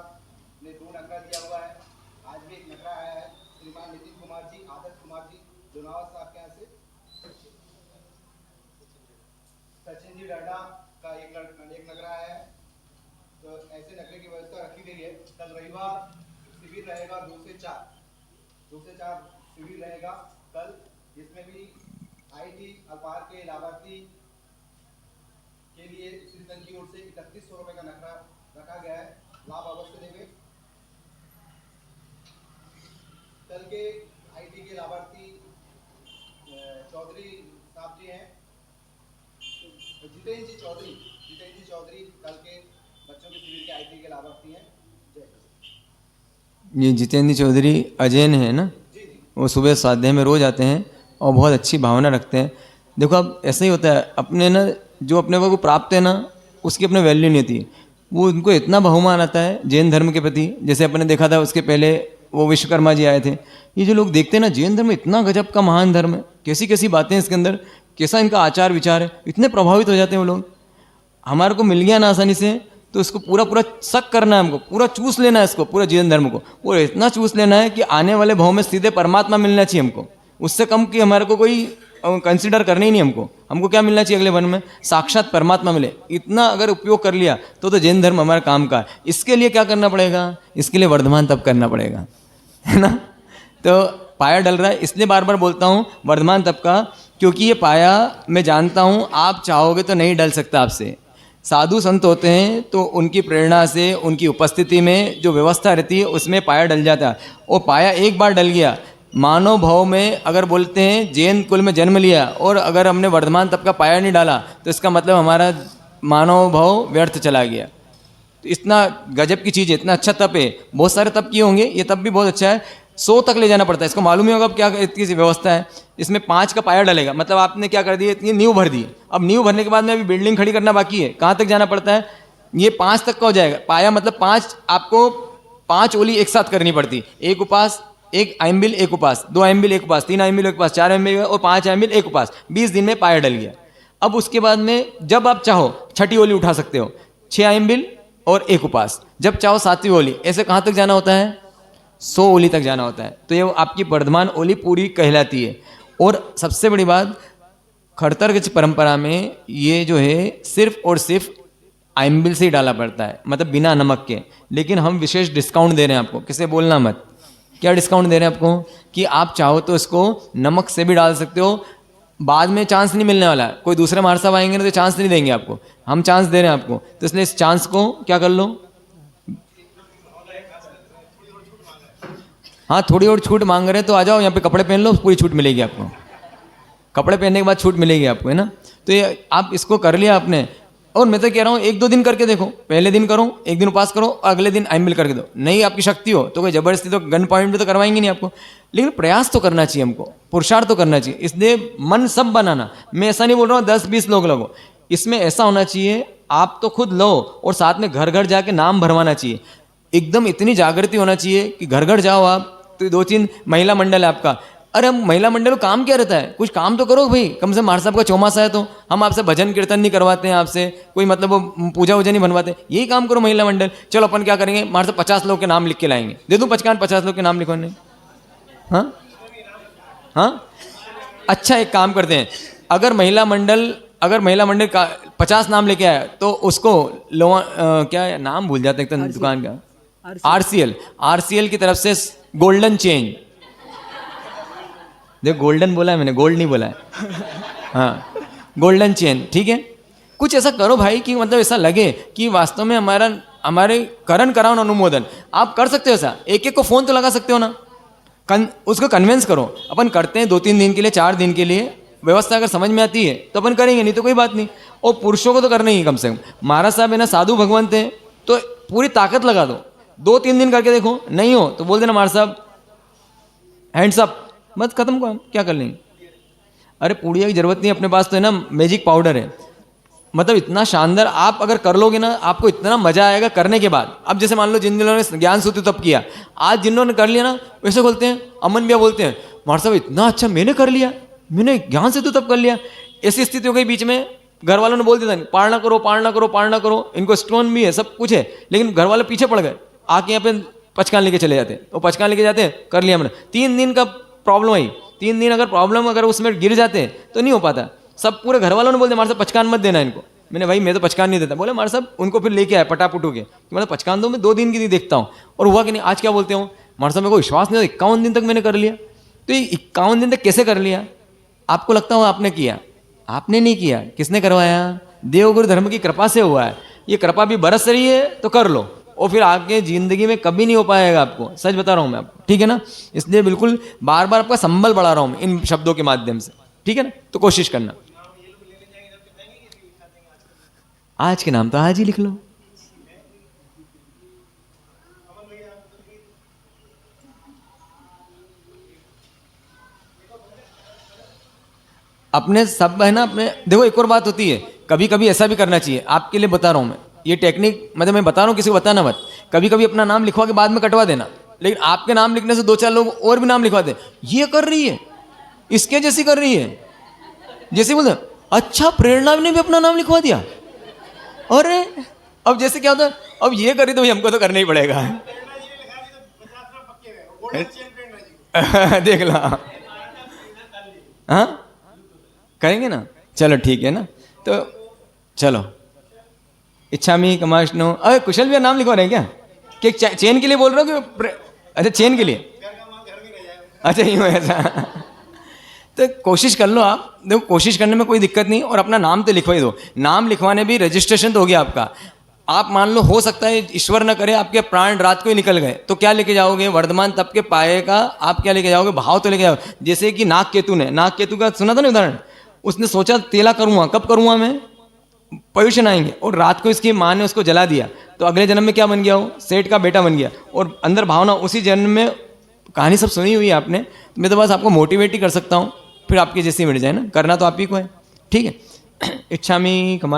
ने 2 नकरा दिया हुआ है। आज भी एक नकरा आया है श्रीमान नितिन कुमार जी, आदर्श कुमार जी लोनावत साहब के यहाँ से। सचिन जी डरडा का एक नकरा आया है। तो ऐसे नकरे की व्यवस्था रखी गई है। कल रविवार शिविर रहेगा 2 से 4 शिविर रहेगा कल, जिसमें भी आईटी अल्पार के लाभार्थी के लिए श्री संघ की ओर से 3100 रुपये का नकरा रखा गया है। लाभ अवश्य लेंगे। कल के आईटी के लाभार्थी चौधरी साहब जी हैं, जितेंद्र जी चौधरी कल के बच्चों के शिविर के आईटी के लाभार्थी हैं। जय। ये जितेंद्र चौधरी अजैन है ना, वो सुबह स्वाध्याय में रोज आते हैं और बहुत अच्छी भावना रखते हैं। देखो अब ऐसा ही होता है, अपने ना जो अपने को प्राप्त है ना उसकी अपने वैल्यू नहीं होती। वो उनको इतना बहुमान आता है जैन धर्म के प्रति। जैसे अपने देखा था उसके पहले वो विश्वकर्मा जी आए थे। ये जो लोग देखते हैं ना, जैन धर्म इतना गजब का महान धर्म है, कैसी कैसी बातें हैं इसके अंदर, कैसा इनका आचार विचार है, इतने प्रभावित हो जाते हैं वो लोग। हमारे को मिल गया ना आसानी से, तो इसको पूरा शक करना है, हमको पूरा चूस लेना है इसको, पूरा जैन धर्म को और इतना चूस लेना है कि आने वाले भाव में सीधे परमात्मा मिलना चाहिए हमको। उससे कम कि हमारे को कोई कंसिडर करना ही नहीं। हमको क्या मिलना चाहिए अगले वन में? साक्षात परमात्मा मिले। इतना अगर उपयोग कर लिया तो जैन धर्म हमारे काम का है। इसके लिए क्या करना पड़ेगा? इसके लिए वर्धमान तप करना पड़ेगा, है ना। तो पाया डल रहा है, इसलिए बार बार बोलता हूँ वर्धमान तप का, क्योंकि ये पाया मैं जानता हूँ आप चाहोगे तो नहीं डल सकता आपसे। साधु संत होते हैं तो उनकी प्रेरणा से, उनकी उपस्थिति में जो व्यवस्था रहती है उसमें पाया डल जाता है। और पाया एक बार डल गया, मानव भाव में अगर बोलते हैं जैन कुल में जन्म लिया और अगर हमने वर्धमान तप का पाया नहीं डाला तो इसका मतलब हमारा मानव भाव व्यर्थ चला गया। तो इतना गजब की चीज़ है, इतना अच्छा तप है। बहुत सारे तप किए होंगे, ये तप भी बहुत अच्छा है। 100 तक ले जाना पड़ता है। इसको मालूम ही होगा अब क्या इतनी व्यवस्था है। इसमें 5 का पाया डलेगा, मतलब आपने क्या कर दिया, इतनी नींव भर दी। अब नींव भरने के बाद में अभी बिल्डिंग खड़ी करना बाकी है। कहाँ तक जाना पड़ता है? ये 5 तक का हो जाएगा पाया। मतलब 5 आपको 5 ओली एक साथ करनी पड़ती। एक उपास, एक आइम्बिल, एक उपास, 2 आइम्बिल, एक उपास, 3 आइम्बिल, एक उपास, 4 आइम्बिल और 5 आइम्बिल, एक उपास। 20 दिन में पाया डल गया। अब उसके बाद में जब आप चाहो छठी ओली उठा सकते हो, 6 आइम्बिल और एक उपास। जब चाहो 7वीं ओली। ऐसे कहाँ तक जाना होता है? 100 ओली तक जाना होता है। तो ये आपकी वर्धमान ओली पूरी कहलाती है। और सबसे बड़ी बात, खड़तर की परंपरा में ये जो है सिर्फ और सिर्फ आइम्बिल से ही डाला पड़ता है, मतलब बिना नमक के। लेकिन हम विशेष डिस्काउंट दे रहे हैं आपको, किसे बोलना मत। क्या डिस्काउंट दे रहे हैं आपको? कि आप चाहो तो इसको नमक से भी डाल सकते हो। बाद में चांस नहीं मिलने वाला है, कोई दूसरे मार साहब आएंगे ना तो चांस नहीं देंगे आपको, हम चांस दे रहे हैं आपको। तो इसलिए इस चांस को क्या कर लो, हाँ थोड़ी और छूट मांग रहे हैं तो आ जाओ यहाँ पे, कपड़े पहन लो, पूरी छूट मिलेगी आपको। कपड़े पहनने के बाद छूट मिलेगी आपको, है ना। तो ये आप इसको कर लिया आपने। और मैं तो कह रहा हूँ 1-2 दिन करके देखो। पहले दिन करो, एक दिन उपास करो, अगले दिन आइम्बिल करके दो। नहीं आपकी शक्ति हो तो कोई जबरदस्ती तो गन पॉइंट में तो करवाएंगे नहीं आपको, लेकिन प्रयास तो करना चाहिए हमको, पुरुषार्थ तो करना चाहिए। इसलिए मन सब बनाना। मैं ऐसा नहीं बोल रहा हूँ 10-20 लोग लगो, इसमें ऐसा होना चाहिए आप तो खुद लो और साथ में घर घर जाके नाम भरवाना चाहिए। एकदम इतनी जागृति होना चाहिए कि घर घर जाओ आप, तो 2-3 महिला मंडल है आपका, अरे हम महिला मंडल में काम क्या रहता है, कुछ काम तो करो भाई, कम से कम महाराज साहब का चौमासा है तो हम आपसे भजन कीर्तन नहीं करवाते हैं, आपसे कोई मतलब वो पूजा वूजा नहीं बनवाते, यही काम करो महिला मंडल। चलो अपन क्या करेंगे, महाराज साहब 50 लोग के नाम लिख के लाएंगे, दे दूँ 50 लोग के नाम लिखवाने। हाँ हाँ, अच्छा एक काम करते हैं, अगर महिला मंडल का 50 नाम लेके आया तो उसको क्या है, नाम भूल जाते हैं दुकान का, आरसीएल की तरफ से गोल्डन चेन, देखो गोल्डन बोला है मैंने, गोल्ड नहीं बोला है, हाँ गोल्डन चेन, ठीक है। कुछ ऐसा करो भाई कि मतलब ऐसा लगे कि वास्तव में हमारे करण कराओ अनुमोदन। आप कर सकते हो ऐसा, एक को फ़ोन तो लगा सकते हो ना, उसको कन्विंस करो। अपन करते हैं 2-3 दिन के लिए, 4 दिन के लिए, व्यवस्था अगर समझ में आती है तो अपन करेंगे, नहीं तो कोई बात नहीं। और पुरुषों को तो करना ही कम से कम। महाराज साहब है ना साधु भगवंत हैं, तो पूरी ताकत लगा दो, 2-3 दिन करके देखो, नहीं हो तो बोल देना महाराज साहब हैंड्स अप, बस खत्म काम, क्या कर लेंगे। अरे पुड़िया की जरूरत नहीं, अपने पास तो है ना मैजिक पाउडर है, मतलब इतना शानदार, आप अगर कर लोगे ना आपको इतना मजा आएगा करने के बाद। अब जैसे मान लो जिन दिनों ने ज्ञान सूत्र तप किया, आज जिन्होंने कर लिया ना, वैसे बोलते हैं, अमन भैया बोलते हैं, महाराज साहब इतना अच्छा मैंने कर लिया, मैंने ज्ञान सूत्र तप कर लिया। ऐसी स्थिति हो गई बीच में, घर वालों ने बोल दिया पालना करो पालना करो पालना करो, इनको स्टोन भी है सब कुछ है, लेकिन घर वाले पीछे पड़ गए, आके यहाँ पे पचकान लेके चले जाते, वो पचकान लेके जाते, कर लिया मैंने, 3 दिन का प्रॉब्लम आई, 3 दिन अगर उसमें गिर जाते तो नहीं हो पाता। सब पूरे घर वालों ने बोल दिया महाराज साहब पचकान मत देना इनको। मैंने भाई मैं तो पचकान नहीं देता, बोले महाराज साहब उनको फिर लेके आए पटापुटू के, मतलब पचकान दो, मैं 2 दिन की नहीं देखता हूँ, और हुआ कि नहीं। आज क्या बोलते हो महाराज साहब, मेरे को विश्वास नहीं, 51 दिन तक मैंने कर लिया। तो ये 51 दिन तक कैसे कर लिया? आपको लगता हो आपने किया, आपने नहीं किया, किसने करवाया? देवगुरु धर्म की कृपा से हुआ है। ये कृपा भी बरस रही है तो कर लो, और फिर आगे जिंदगी में कभी नहीं हो पाएगा आपको, सच बता रहा हूँ मैं आपको, ठीक है ना। इसलिए बिल्कुल बार बार आपका संबल बढ़ा रहा हूँ इन शब्दों के माध्यम से, ठीक है ना। तो कोशिश करना, आज के नाम तो आज ही लिख लो। अपने सब है ना, अपने देखो एक और बात होती है, कभी कभी ऐसा भी करना चाहिए, आपके लिए बता रहा हूँ मैं ये टेक्निक, मतलब मैं बता रहा हूँ किसी को बताना मत। कभी कभी अपना नाम लिखवा के बाद में कटवा देना, लेकिन आपके नाम लिखने से 2-4 लोग और भी नाम लिखवा दे, ये कर रही है, इसके जैसी कर रही है, जैसे बोलते अच्छा प्रेरणा ने भी अपना नाम लिखवा दिया, अरे अब जैसे क्या होता है, अब ये करी तो हमको तो करना ही पड़ेगा। देख ला, हाँ करेंगे ना, चलो ठीक है ना। तो चलो इच्छामी कमाशनो, अरे कुशल भैया नाम लिखवा रहे हैं क्या? कि चेन के लिए बोल रहे हो कि अच्छा चेन के लिए, अच्छा यूँ ऐसा। तो कोशिश कर लो आप, देखो कोशिश करने में कोई दिक्कत नहीं, और अपना नाम तो लिखवा ही दो। नाम लिखवाने भी रजिस्ट्रेशन तो हो गया आपका। आप मान लो हो सकता है ईश्वर न करे आपके प्राण रात को ही निकल गए, तो क्या लेके जाओगे? वर्धमान तप के पाए का आप क्या लेके जाओगे? भाव तो लेके जाओगे। जैसे कि नाग केतु ने, नाग केतु का सुना था ना उदाहरण, उसने सोचा तेला करूँगा, कब करूँगा मैं? पयुषण आएंगे, और रात को इसकी माँ ने उसको जला दिया, तो अगले जन्म में क्या बन गया वो? सेठ का बेटा बन गया, और अंदर भावना उसी जन्म में। कहानी सब सुनी हुई है आपने, मैं तो बस आपको मोटिवेट ही कर सकता हूँ, फिर आपकी जैसी मिल जाए ना, करना तो आप ही को है, ठीक है। इच्छामी कमा